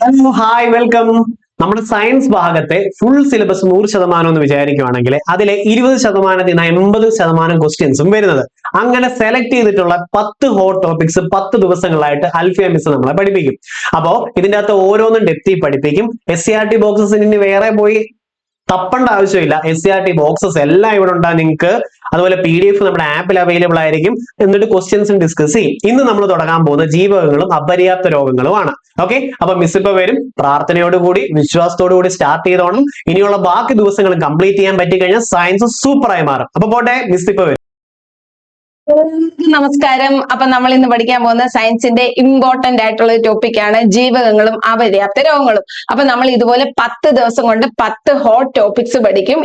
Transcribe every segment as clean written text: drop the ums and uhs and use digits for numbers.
Hello hi welcome. നമ്മുടെ science ഭാഗത്തെ full syllabus 100% എന്ന് വിചാരിക്കുകയാണെങ്കിൽ അതിലെ 20%ത്തിൽ നിന്ന് 80% ക്വസ്റ്റ്യൻസും വരുന്നത്. അങ്ങനെ സെലക്ട് ചെയ്തിട്ടുള്ള 10 ഹോട്ട് ടോപ്പിക്സ് 10 ദിവസങ്ങളായിട്ട് അൽഫിയ മിസ് നമ്മളെ പഠിപ്പിക്കും. അപ്പോ ഇതിന്റെ അകത്ത് ഓരോന്നും ഡെപ്തി പഠിപ്പിക്കും. SCRT ബോക്സസ് ഇനി വേറെ പോയി തപ്പേണ്ട ആവശ്യമില്ല. SCRT ബോക്സസ് എല്ലാം ഇവിടെ ഉണ്ടാകും നിങ്ങൾക്ക്. അതുപോലെ PDF നമ്മുടെ ആപ്പിൽ അവൈലബിൾ ആയിരിക്കും. എന്നിട്ട് ക്വസ്റ്റ്യൻസും ഡിസ്കസ് ചെയ്യും. ഇന്ന് നമ്മൾ തുടങ്ങാൻ പോകുന്ന ജീവകങ്ങളും അപര്യാപ്ത രോഗങ്ങളുമാണ്. ഓക്കെ, അപ്പൊ മിസ് ഇപ്പൊ വരും. പ്രാർത്ഥനയോടുകൂടി വിശ്വാസത്തോടുകൂടി സ്റ്റാർട്ട് ചെയ്തോണം. ഇനിയുള്ള ബാക്കി ദിവസങ്ങൾ കംപ്ലീറ്റ് ചെയ്യാൻ പറ്റിക്കഴിഞ്ഞാൽ സയൻസ് സൂപ്പറായി മാറും. അപ്പൊ പോട്ടെ, മിസ് ഇപ്പൊ വരും. നമസ്കാരം. അപ്പൊ നമ്മൾ ഇന്ന് പഠിക്കാൻ പോകുന്ന സയൻസിന്റെ ഇമ്പോർട്ടന്റ് ആയിട്ടുള്ള ഒരു ടോപ്പിക്കാണ് ജീവകങ്ങളും അപര്യാപ്ത രോഗങ്ങളും. അപ്പൊ നമ്മൾ ഇതുപോലെ 10 ദിവസം കൊണ്ട് 10 ഹോട്ട് ടോപ്പിക്സ് പഠിക്കും.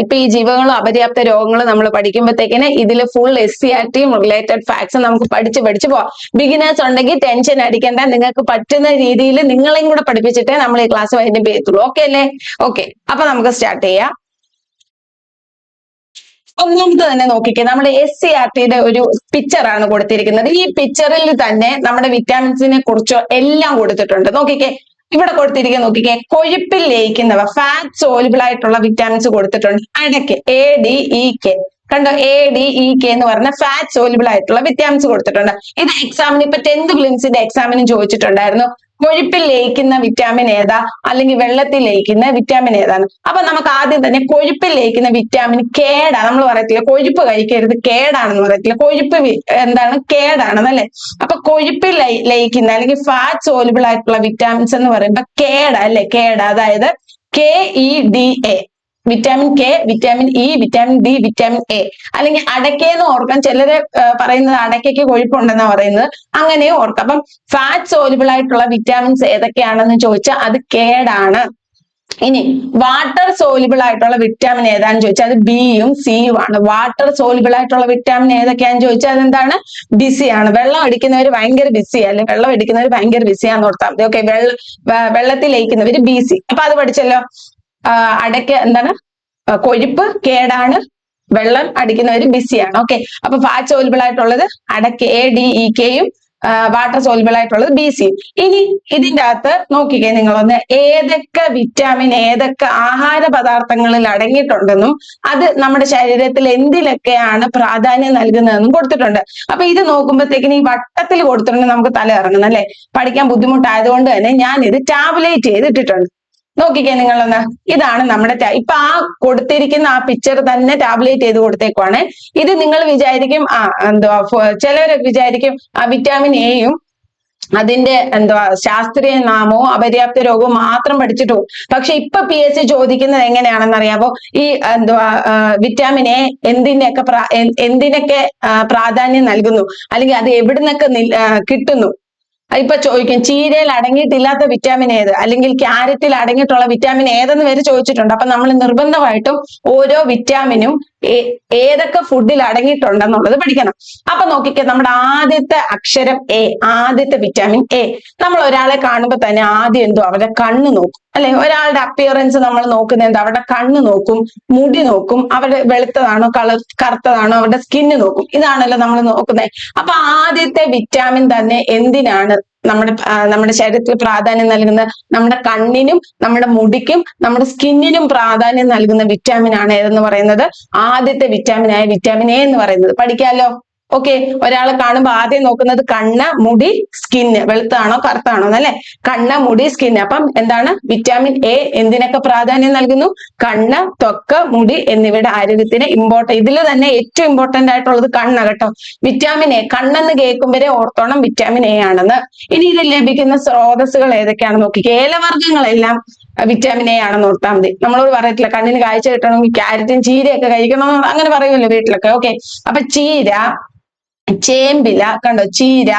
ഇപ്പൊ ഈ ജീവകങ്ങളും അപര്യാപ്ത രോഗങ്ങളും നമ്മൾ പഠിക്കുമ്പോഴത്തേക്കിന് ഇതിൽ ഫുൾ SCRT റിലേറ്റഡ് ഫാക്ട്സ് നമുക്ക് പഠിച്ച് പോവാം. ബിഗിനേഴ്സ് ഉണ്ടെങ്കിൽ ടെൻഷൻ അടിക്കേണ്ട. നിങ്ങൾക്ക് പറ്റുന്ന രീതിയിൽ നിങ്ങളെയും കൂടെ പഠിപ്പിച്ചിട്ടേ നമ്മൾ ഈ ക്ലാസ് വൈൻഡപ്പ് ചെയ്യത്തുള്ളൂ. ഓക്കെ അല്ലേ? ഓക്കെ, അപ്പൊ നമുക്ക് സ്റ്റാർട്ട് ചെയ്യാം. ഒന്നാമത് തന്നെ നോക്കിക്കേ, നമ്മുടെ SCRTയുടെ ഒരു പിക്ചറാണ് കൊടുത്തിരിക്കുന്നത്. ഈ പിക്ചറിൽ തന്നെ നമ്മുടെ വിറ്റാമിൻസിനെ കുറിച്ചോ എല്ലാം കൊടുത്തിട്ടുണ്ട്. നോക്കിക്കേ, ഇവിടെ കൊടുത്തിരിക്കുന്ന നോക്കിക്കേ, കൊഴുപ്പിൽ ലയിക്കുന്നവ ഫാറ്റ് സോലുബിൾ ആയിട്ടുള്ള വിറ്റാമിൻസ് കൊടുത്തിട്ടുണ്ട്. അടയ്ക്ക് ADEK കണ്ടോ, ADEK എന്ന് പറഞ്ഞ ഫാറ്റ് സോലുബിൾ ആയിട്ടുള്ള വിറ്റാമിൻസ് കൊടുത്തിട്ടുണ്ട്. ഇത് എക്സാമിന് ഇപ്പൊ 10th പ്രിലിംസിന്റെ എക്സാമിനും ചോദിച്ചിട്ടുണ്ടായിരുന്നു. കൊഴുപ്പിൽ ലയിക്കുന്ന വിറ്റാമിൻ ഏതാ, അല്ലെങ്കിൽ വെള്ളത്തിൽ ലയിക്കുന്ന വിറ്റാമിൻ ഏതാണ്? അപ്പൊ നമുക്ക് ആദ്യം തന്നെ കൊഴുപ്പിൽ ലയിക്കുന്ന വിറ്റാമിൻ കേടാ. നമ്മൾ പറയത്തില്ല കൊഴുപ്പ് കഴിക്കരുത്, കേടാണെന്ന് പറയത്തില്ല. കൊഴുപ്പ് എന്താണ്? കേടാണെന്നല്ലേ. അപ്പൊ കൊഴുപ്പിൽ ലയിക്കുന്ന അല്ലെങ്കിൽ ഫാറ്റ് സോലുബിൾ ആയിട്ടുള്ള വിറ്റാമിൻസ് എന്ന് പറയുമ്പോ കേടാ അല്ലെ. കേടാ, അതായത് KEDA, vitamin K, vitamin E, vitamin D, vitamin A. അല്ലെങ്കിൽ അടയ്ക്കെന്ന് ഓർക്കാം. ചിലര് പറയുന്നത് അടയ്ക്കയ്ക്ക് കൊഴുപ്പുണ്ടെന്നാ പറയുന്നത്, അങ്ങനെയും ഓർക്കാം. അപ്പം ഫാറ്റ് സോലുബിൾ ആയിട്ടുള്ള വിറ്റാമിൻസ് ഏതൊക്കെയാണെന്ന് ചോദിച്ചാൽ അത് കേടാണ്. ഇനി വാട്ടർ സോലുബിൾ ആയിട്ടുള്ള വിറ്റാമിൻ ഏതാണെന്ന് ചോദിച്ചാൽ അത് Bയും Cയും ആണ്. വാട്ടർ സോലുബിൾ ആയിട്ടുള്ള വിറ്റാമിൻ ഏതൊക്കെയാണെന്ന് ചോദിച്ചാൽ അതെന്താണ്? ബിസിയാണ്. വെള്ളം അടിക്കുന്നവർ ഭയങ്കര ബിസി, അല്ലെ വെള്ളം അടിക്കുന്നവർ ഭയങ്കര ബിസിയാന്ന് ഓർത്താൽ മതി. ഓക്കെ, വെള്ളത്തിൽ ലയിക്കുന്നവര് BC. അപ്പൊ അത് പഠിച്ചല്ലോ. അടയ്ക്ക് എന്താണ്? കൊഴുപ്പ് കേടാണ്, വെള്ളം അടിക്കുന്നവര് ബിസിയാണ്. ഓക്കെ, അപ്പൊ ഫാറ്റ് സോലുബിൾ ആയിട്ടുള്ളത് അടയ്ക്ക് ADEKയും വാട്ടർ സോലുബിൾ ആയിട്ടുള്ളത് BCയും. ഇനി ഇതിന്റെ അകത്ത് നോക്കിക്കേ നിങ്ങളൊന്ന്, ഏതൊക്കെ വിറ്റാമിൻ ഏതൊക്കെ ആഹാര പദാർത്ഥങ്ങളിൽ അടങ്ങിയിട്ടുണ്ടെന്നും അത് നമ്മുടെ ശരീരത്തിൽ എന്തിലൊക്കെയാണ് പ്രാധാന്യം നൽകുന്നതെന്നും കൊടുത്തിട്ടുണ്ട്. അപ്പൊ ഇത് നോക്കുമ്പോഴത്തേക്കിന് ഈ വട്ടത്തിൽ കൊടുത്തിട്ടുണ്ട്, നമുക്ക് തല ഇറങ്ങുന്നു അല്ലെ. പഠിക്കാൻ ബുദ്ധിമുട്ടായതുകൊണ്ട് തന്നെ ഞാൻ ഇത് ടാബുലേറ്റ് ചെയ്തിട്ടിട്ടുണ്ട്. നോക്കിക്കേ നിങ്ങളൊന്ന്, ഇതാണ് നമ്മുടെ ഇപ്പൊ ആ കൊടുത്തിരിക്കുന്ന ആ പിക്ചർ തന്നെ ടാബ്ലേറ്റ് ചെയ്ത് കൊടുത്തേക്കുവാണ്. ഇത് നിങ്ങൾ വിചാരിക്കും ചിലവരൊക്കെ വിചാരിക്കും വിറ്റാമിൻ എയും അതിന്റെ ശാസ്ത്രീയ നാമവും അപര്യാപ്ത രോഗവും മാത്രം പഠിച്ചിട്ട് പോകും. പക്ഷെ ഇപ്പൊ PSC ചോദിക്കുന്നത് എങ്ങനെയാണെന്ന് അറിയാമോ? ഈ വിറ്റാമിൻ എ എന്തിനൊക്കെ പ്രാധാന്യം നൽകുന്നു, അല്ലെങ്കിൽ അത് എവിടുന്നൊക്കെ കിട്ടുന്നു. ഇപ്പൊ ചോദിക്കും ചീരയിൽ അടങ്ങിയിട്ടില്ലാത്ത വിറ്റാമിൻ ഏത്, അല്ലെങ്കിൽ ക്യാരറ്റിൽ അടങ്ങിയിട്ടുള്ള വിറ്റാമിൻ ഏതെന്ന് വരെ ചോദിച്ചിട്ടുണ്ട്. അപ്പൊ നമ്മൾ നിർബന്ധമായിട്ടും ഓരോ വിറ്റാമിനും ഏതൊക്കെ ഫുഡിൽ അടങ്ങിയിട്ടുണ്ടെന്നുള്ളത് പഠിക്കണം. അപ്പൊ നോക്കിക്കേ, നമ്മുടെ ആദ്യത്തെ അക്ഷരം A, ആദ്യത്തെ വിറ്റാമിൻ A. നമ്മൾ ഒരാളെ കാണുമ്പോൾ തന്നെ ആദ്യം അവരുടെ കണ്ണ് നോക്കും അല്ലെ. ഒരാളുടെ അപ്പിയറൻസ് നമ്മൾ നോക്കുന്നത് അവരുടെ കണ്ണ് നോക്കും, മുടി നോക്കും, അവരുടെ വെളുത്തതാണോ കറുത്തതാണോ, അവരുടെ സ്കിന്ന് നോക്കും. ഇതാണല്ലോ നമ്മൾ നോക്കുന്നത്. അപ്പൊ ആദ്യത്തെ വിറ്റാമിൻ തന്നെ എന്തിനാണ് നമ്മുടെ ശരീരത്തിൽ പ്രാധാന്യം നൽകുന്ന? നമ്മുടെ കണ്ണിനും നമ്മുടെ മുടിക്കും നമ്മുടെ സ്കിന്നിനും പ്രാധാന്യം നൽകുന്ന വിറ്റാമിൻ ആണ് ഏതെന്ന് പറയുന്നത്? ആദ്യത്തെ വിറ്റാമിനായ വിറ്റാമിൻ A എന്ന് പറയുന്നത്. പഠിക്കാലോ. ഓക്കെ, ഒരാളെ കാണുമ്പോൾ ആദ്യം നോക്കുന്നത് കണ്ണ്, മുടി, സ്കിന്ന്. വെളുത്താണോ കറുത്താണോ എന്നല്ലേ. കണ്ണ്, മുടി, സ്കിന്ന്. അപ്പം എന്താണ്? വിറ്റാമിൻ A എന്തിനൊക്കെ പ്രാധാന്യം നൽകുന്നു? കണ്ണ്, ത്വക്ക്, മുടി എന്നിവയുടെ ആരോഗ്യത്തിന് ഇതിൽ തന്നെ ഏറ്റവും ഇമ്പോർട്ടന്റ് ആയിട്ടുള്ളത് കണ്ണ് കേട്ടോ. വിറ്റാമിൻ A, കണ്ണെന്ന് കേൾക്കുമ്പോഴേ ഓർത്തോണം വിറ്റാമിൻ A ആണെന്ന്. ഇനി ഇത് ലഭിക്കുന്ന സ്രോതസ്സുകൾ ഏതൊക്കെയാണെന്ന് നോക്കിക്കേ. ഏലവർഗ്ഗങ്ങളെല്ലാം വിറ്റാമിൻ A ആണെന്ന് ഓർത്താൽ മതി. നമ്മളോട് പറയത്തില്ല കണ്ണിന് കാഴ്ച കിട്ടണമെങ്കിൽ ക്യാരറ്റും ചീരയൊക്കെ കഴിക്കണം, അങ്ങനെ പറയുമല്ലോ വീട്ടിലൊക്കെ. ഓക്കെ, അപ്പൊ ചീര, ചേമ്പില കണ്ടോ, ചീര,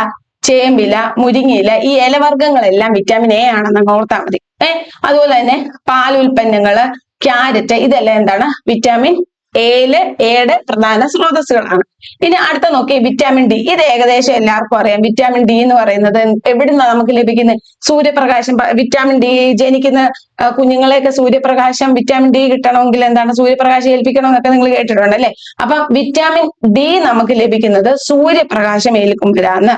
ചേമ്പില, മുരിങ്ങയില, ഈ ഇലവർഗ്ഗങ്ങളെല്ലാം വിറ്റാമിൻ A ആണെന്ന് ഓർത്താൽ മതി. അതുപോലെ തന്നെ പാലുൽപ്പന്നങ്ങള്, ക്യാരറ്റ്, ഇതെല്ലാം എന്താണ്? വിറ്റാമിൻ എയുടെ പ്രധാന സ്രോതസ്സുകളാണ്. ഇനി അടുത്ത നോക്കി വിറ്റാമിൻ ഡി. ഇത് ഏകദേശം എല്ലാവർക്കും അറിയാം. വിറ്റാമിൻ ഡി എന്ന് പറയുന്നത് എവിടുന്നാ നമുക്ക് ലഭിക്കുന്നത്? സൂര്യപ്രകാശം. വിറ്റാമിൻ ഡി ജനിക്കുന്ന കുഞ്ഞുങ്ങളെയൊക്കെ സൂര്യപ്രകാശം വിറ്റാമിൻ ഡി കിട്ടണമെങ്കിൽ എന്താണ് സൂര്യപ്രകാശം ഏൽപ്പിക്കണം എന്നൊക്കെ നിങ്ങൾ കേട്ടിട്ടുണ്ട് അല്ലെ. അപ്പൊ വിറ്റാമിൻ ഡി നമുക്ക് ലഭിക്കുന്നത് സൂര്യപ്രകാശം ഏൽക്കുമ്പോഴാണ്.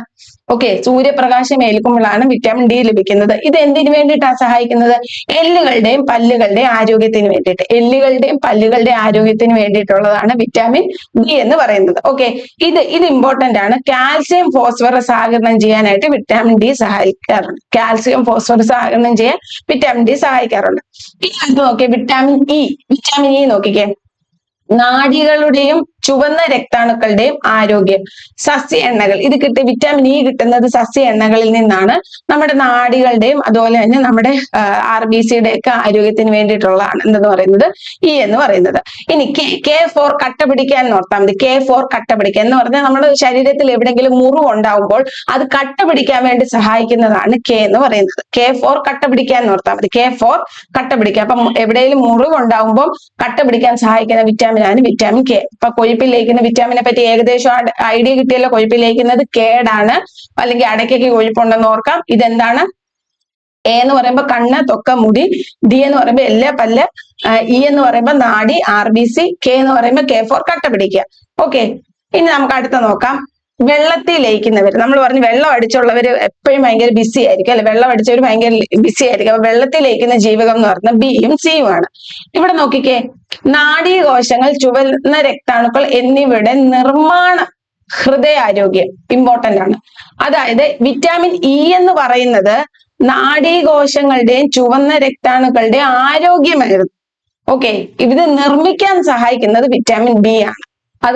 ഓക്കെ, സൂര്യപ്രകാശം ഏൽക്കുമ്പോഴാണ് വിറ്റാമിൻ ഡി ലഭിക്കുന്നത്. ഇത് എന്തിനു വേണ്ടിയിട്ടാണ് സഹായിക്കുന്നത്? എല്ലുകളുടെയും പല്ലുകളുടെയും ആരോഗ്യത്തിന് വേണ്ടിയിട്ട്. എല്ലുകളുടെയും പല്ലുകളുടെ ആരോഗ്യത്തിന് വേണ്ടിയിട്ടുള്ളതാണ് വിറ്റാമിൻ ഡി എന്ന് പറയുന്നത്. ഓക്കെ, ഇത് ഇമ്പോർട്ടന്റ് ആണ്. കാൽസ്യം ഫോസ്ഫറസ് ആഗിരണം ചെയ്യാനായിട്ട് വിറ്റാമിൻ ഡി സഹായിക്കാറുണ്ട്. കാൽസ്യം ഫോസ്ഫറസ് ആഗിരണം ചെയ്യാൻ വിറ്റാമിൻ ഡി സഹായിക്കാറുണ്ട്. ഇനി നോക്കിയേ വിറ്റാമിൻ ഇ നോക്കിക്കേ. നാഡികളുടെയും ചുവന്ന രക്താണുക്കളുടെയും ആരോഗ്യം. സസ്യ എണ്ണകൾ ഇത് വിറ്റാമിൻ ഇ കിട്ടുന്നത് സസ്യ എണ്ണകളിൽ നിന്നാണ്. നമ്മുടെ നാഡികളുടെയും അതുപോലെ തന്നെ നമ്മുടെ RBCയുടെ ഒക്കെ ആരോഗ്യത്തിന് വേണ്ടിയിട്ടുള്ളതാണ് എന്തെന്ന് പറയുന്നത് ഇ എന്ന് പറയുന്നത്. ഇനി K4 കട്ട പിടിക്കാൻ ഓർത്താൽ മതി. K4 കട്ട പിടിക്കാൻ എന്ന് പറഞ്ഞാൽ നമ്മുടെ ശരീരത്തിൽ എവിടെയെങ്കിലും മുറിവ് ഉണ്ടാവുമ്പോൾ അത് കട്ട പിടിക്കാൻ വേണ്ടി സഹായിക്കുന്നതാണ് K എന്ന് പറയുന്നത്. K4 കട്ട പിടിക്കാൻ ഓർത്താൽ മതി. K4 കട്ട പിടിക്കാൻ. അപ്പം എവിടെയെങ്കിലും മുറിവ് ഉണ്ടാവുമ്പോൾ കട്ട പിടിക്കാൻ സഹായിക്കുന്ന വിറ്റാമിനാണ് വിറ്റാമിൻ K. അപ്പൊ കൊഴുപ്പിൽ ലയിക്കുന്ന വിറ്റാമിനെ പറ്റി ഏകദേശം ഐഡിയ കിട്ടിയല്ലോ. കൊഴുപ്പിൽ ലയിക്കുന്നത് കേടാണ്, അല്ലെങ്കിൽ അടയ്ക്കയ്ക്ക് കൊഴുപ്പുണ്ടെന്ന് ഓർക്കാം. ഇതെന്താണ്? എ എന്ന് പറയുമ്പോൾ കണ്ണ്, ത്വക്ക്, മുടി. ഡി എന്ന് പറയുമ്പോൾ എല്ല്, പല്ല്. ഇ എന്ന് പറയുമ്പോൾ നാഡി, RBC. K എന്ന് പറയുമ്പോൾ K4 കട്ട പിടിക്കുക. ഓക്കെ, ഇനി നമുക്ക് അടുത്ത നോക്കാം. വെള്ളത്തിൽ ലയിക്കുന്നവർ. നമ്മൾ പറഞ്ഞു വെള്ളം അടിച്ചുള്ളവർ എപ്പോഴും ഭയങ്കര ബിസി ആയിരിക്കും അല്ലെ. വെള്ളം അടിച്ചവർ ഭയങ്കര ബിസി ആയിരിക്കും. അപ്പൊ വെള്ളത്തിൽ ലയിക്കുന്ന ജീവകം എന്ന് പറയുന്നത് ബിയും സിയും ആണ്. ഇവിടെ നോക്കിക്കേ, നാഡീകോശങ്ങൾ, ചുവന്ന രക്താണുക്കൾ എന്നിവയുടെ നിർമ്മാണം, ഹൃദയാരോഗ്യം ഇമ്പോർട്ടന്റ് ആണ്. അതായത് വിറ്റാമിൻ ഇ എന്ന് പറയുന്നത് നാഡീകോശങ്ങളുടെയും ചുവന്ന രക്താണുക്കളുടെയും ആരോഗ്യമായിരുന്നു. ഓക്കെ, ഇത് നിർമ്മിക്കാൻ സഹായിക്കുന്നത് വിറ്റാമിൻ ബി ആണ്. അത്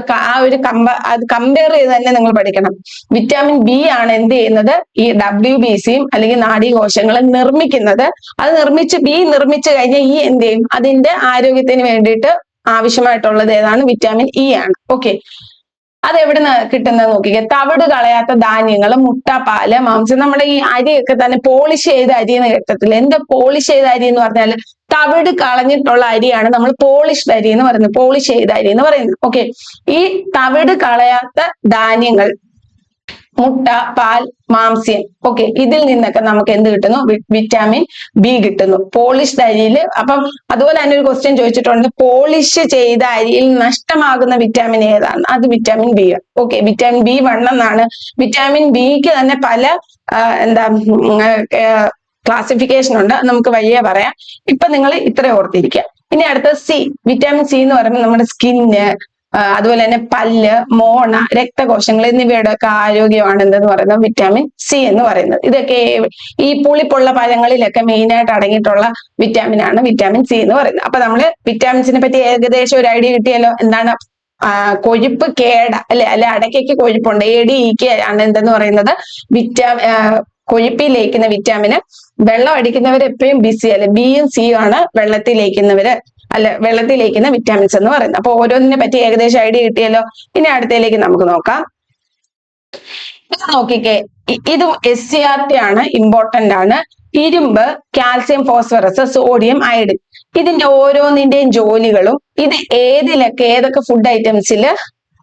കമ്പയർ ചെയ്ത് തന്നെ നിങ്ങൾ പഠിക്കണം. വിറ്റാമിൻ ബി ആണ് എന്ത് ചെയ്യുന്നത്? ഈ WBCയും അല്ലെങ്കിൽ നാഡീകോശങ്ങളെ നിർമ്മിക്കുന്നത്. അത് നിർമ്മിച്ചു കഴിഞ്ഞാൽ ഈ എന്ത് ചെയ്യും? അതിന്റെ ആരോഗ്യത്തിന് വേണ്ടിയിട്ട് ആവശ്യമായിട്ടുള്ളത് ഏതാണ്? വിറ്റാമിൻ ഇ ആണ്. ഓക്കെ, അത് എവിടെ നിന്ന് കിട്ടുന്നത് നോക്കിക്കേ. തവിട് കളയാത്ത ധാന്യങ്ങൾ, മുട്ട, പാല്, മാംസം. നമ്മുടെ ഈ അരിയൊക്കെ തന്നെ പോളിഷ് ചെയ്ത അരി എന്ന് കേട്ടത്തില്ല. എന്താ പോളിഷ് ചെയ്ത അരി എന്ന് പറഞ്ഞാൽ തവിട് കളഞ്ഞിട്ടുള്ള അരിയാണ് നമ്മൾ പോളിഷ്ഡ് അരി എന്ന് പറയുന്നത്. പോളിഷ് ചെയ്ത അരി എന്ന് പറയുന്നത്. ഓക്കെ, ഈ തവിട് കളയാത്ത ധാന്യങ്ങൾ, മുട്ട, പാൽ, മാംസ്യം. ഓക്കെ, ഇതിൽ നിന്നൊക്കെ നമുക്ക് എന്ത് കിട്ടുന്നു? വിറ്റാമിൻ ബി കിട്ടുന്നു പോളിഷ്ഡ് അരിയിൽ. അപ്പം അതുപോലെ തന്നെ ഒരു ക്വസ്റ്റ്യൻ ചോദിച്ചിട്ടുണ്ട്, പോളിഷ് ചെയ്ത അരിയിൽ നഷ്ടമാകുന്ന വിറ്റാമിൻ ഏതാണ്? അത് വിറ്റാമിൻ ബി ആണ്. ഓക്കെ, വിറ്റാമിൻ B1 എന്നാണ്. വിറ്റാമിൻ ബിക്ക് തന്നെ പല ക്ലാസിഫിക്കേഷൻ ഉണ്ട്. നമുക്ക് വഴിയെ പറയാം. ഇപ്പൊ നിങ്ങൾ ഇത്ര ഓർത്തിരിക്കുക. ഇനി അടുത്ത സി. വിറ്റാമിൻ സി എന്ന് പറയുമ്പോൾ നമ്മുടെ സ്കിന്ന്, അതുപോലെ തന്നെ പല്ല്, മോണ, രക്തകോശങ്ങൾ എന്നിവയുടെ ഒക്കെ ആരോഗ്യമാണ് എന്തെന്ന് പറയുന്നത് വിറ്റാമിൻ സി എന്ന് പറയുന്നത്. ഇതൊക്കെ ഈ പുളിപ്പുള്ള പഴങ്ങളിലൊക്കെ മെയിൻ ആയിട്ട് അടങ്ങിയിട്ടുള്ള വിറ്റാമിൻ ആണ് വിറ്റാമിൻ സി എന്ന് പറയുന്നത്. അപ്പൊ നമ്മള് വിറ്റാമിൻസിനെ പറ്റി ഏകദേശം ഒരു ഐഡിയ കിട്ടിയല്ലോ. എന്താണ്? കൊഴുപ്പ് കേട അല്ലെ അടയ്ക്കയ്ക്ക് കൊഴുപ്പുണ്ട്. ADEK ആണ് എന്തെന്ന് പറയുന്നത് കൊഴുപ്പിൽ ലയിക്കുന്ന വിറ്റാമിന്. വെള്ളം അടിക്കുന്നവർ എപ്പോഴും ബിസി അല്ലെ. ബിയും സിയും ആണ് വെള്ളത്തിൽ ലയിക്കുന്ന വിറ്റാമിൻസ് എന്ന് പറയുന്നത്. അപ്പൊ ഓരോന്നിനെ പറ്റി ഏകദേശം ഐഡിയ കിട്ടിയല്ലോ. ഇനി അടുത്തയിലേക്ക് നമുക്ക് നോക്കാം. നോക്കിക്കേ, ഇതും SCRT ആണ്, ഇമ്പോർട്ടന്റ് ആണ്. ഇരുമ്പ്, കാൽസ്യം, ഫോസ്ഫറസ്, സോഡിയം, അയഡിൻ. ഇതിന്റെ ഓരോന്നിന്റെയും ജോലികളും ഇത് ഏതൊക്കെ ഫുഡ് ഐറ്റംസിൽ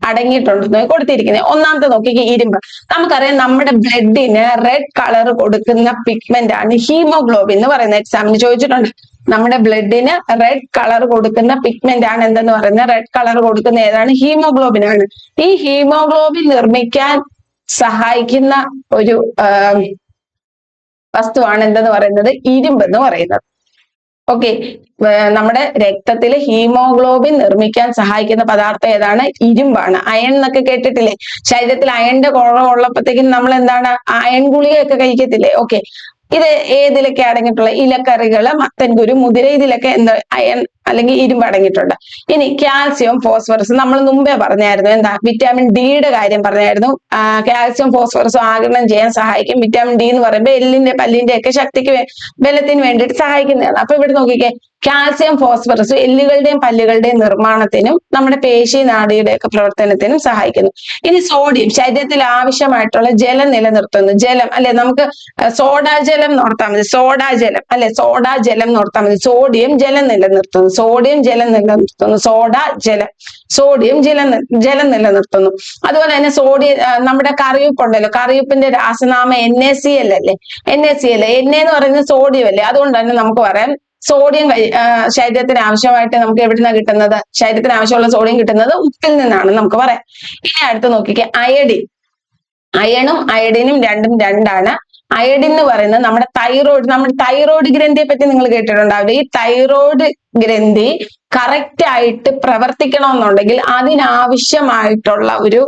അടങ്ങിയിട്ടുണ്ടെന്ന് കൊടുത്തിരിക്കുന്നത്. ഒന്നാമത്തെ നോക്കിക്കേ, ഇരുമ്പ്. നമുക്കറിയാം നമ്മുടെ ബ്ലഡിന് റെഡ് കളർ കൊടുക്കുന്ന പിഗ്മെന്റ് ആണ് ഹീമോഗ്ലോബിൻ എന്ന് പറയുന്നത്. എക്സാമിന് ചോദിച്ചിട്ടുണ്ട്. നമ്മുടെ ബ്ലഡിന് റെഡ് കളർ കൊടുക്കുന്ന പിഗ്മെന്റ് ആണ് എന്തെന്ന് പറയുന്നത്? റെഡ് കളർ കൊടുക്കുന്ന ഏതാണ്? ഹീമോഗ്ലോബിൻ ആണ്. ഈ ഹീമോഗ്ലോബിൻ നിർമ്മിക്കാൻ സഹായിക്കുന്ന ഒരു വസ്തുവാണ് എന്തെന്ന് പറയുന്നത്? ഇരുമ്പ് എന്ന് പറയുന്നത്. ഓക്കെ, നമ്മുടെ രക്തത്തില് ഹീമോഗ്ലോബിൻ നിർമ്മിക്കാൻ സഹായിക്കുന്ന പദാർത്ഥം ഏതാണ്? ഇരുമ്പാണ്. അയൺ എന്നൊക്കെ കേട്ടിട്ടില്ലേ? ശരീരത്തിൽ അയണിന്റെ കുറവുള്ളപ്പോഴത്തേക്കും നമ്മൾ എന്താണ്? അയൺ ഗുളികയൊക്കെ കഴിക്കത്തില്ലേ? ഓക്കെ, ഇത് ഏതിലൊക്കെ അടങ്ങിയിട്ടുള്ള? ഇലക്കറികള്, മത്തൻകുരു, മുതിര, ഇതിലൊക്കെ എന്താ? അയൺ അല്ലെങ്കിൽ ഇരുമ്പ് അടങ്ങിയിട്ടുണ്ട്. ഇനി കാൽസ്യം, ഫോസ്ഫറസ് നമ്മൾ മുമ്പേ പറഞ്ഞായിരുന്നു. എന്താ? വിറ്റാമിൻ ഡിയുടെ കാര്യം പറഞ്ഞായിരുന്നു. കാൽസ്യം ഫോസ്ഫറസും ആഗിരണം ചെയ്യാൻ സഹായിക്കും. വിറ്റാമിൻ ഡി എന്ന് പറയുമ്പോൾ എല്ലിന്റെ പല്ലിന്റെ ഒക്കെ ശക്തിക്ക് ബലത്തിന് വേണ്ടിയിട്ട് സഹായിക്കുന്നതാണ്. അപ്പൊ ഇവിടെ നോക്കിക്കേ, കാൽസ്യം ഫോസ്ഫറസ് എല്ലുകളുടെയും പല്ലുകളുടെയും നിർമ്മാണത്തിനും നമ്മുടെ പേശി നാഡിയുടെ ഒക്കെ പ്രവർത്തനത്തിനും സഹായിക്കുന്നു. ഇനി സോഡിയം ശരീരത്തിൽ ആവശ്യമായിട്ടുള്ള ജലം നിലനിർത്തുന്നു. ജലം അല്ലെ, നമുക്ക് സോഡാജലം നോർത്താൽ മതി. സോഡാജലം അല്ലെ, സോഡാജലം നോർത്താൽ മതി. സോഡിയം ജലം നിലനിർത്തുന്നു. സോഡിയം ജലം നിലനിർത്തുന്നു. സോഡിയം ജലം നിലനിർത്തുന്നു. അതുപോലെ തന്നെ നമ്മുടെ കറിയുപ്പ് ഉണ്ടല്ലോ, കറിയുപ്പിന്റെ രാസനാമം NaCl അല്ലേ? NaCl. എണ്ണ എന്ന് പറയുന്നത് സോഡിയം അല്ലേ? അതുകൊണ്ട് തന്നെ നമുക്ക് പറയാം സോഡിയം ശരീരത്തിന് ആവശ്യമായിട്ട് നമുക്ക് എവിടുന്നാണ് കിട്ടുന്നത്? ശരീരത്തിന് ആവശ്യമുള്ള സോഡിയം കിട്ടുന്നത് ഉപ്പിൽ നിന്നാണ് നമുക്ക് പറയാം. ഇനി അടുത്ത് നോക്കിക്കേ, അയഡിൻ. അയണും അയഡിനും രണ്ടും രണ്ടാണ്. അയഡിൻ എന്ന് പറയുന്നത് നമ്മുടെ തൈറോയ്ഡ് ഗ്രന്ഥിയെ പറ്റി നിങ്ങൾ കേട്ടിട്ടുണ്ടാവില്ല. ഈ തൈറോയ്ഡ് ഗ്രന്ഥി കറക്റ്റ് ആയിട്ട് പ്രവർത്തിക്കണമെന്നുണ്ടെങ്കിൽ അതിനാവശ്യമായിട്ടുള്ള ഒരു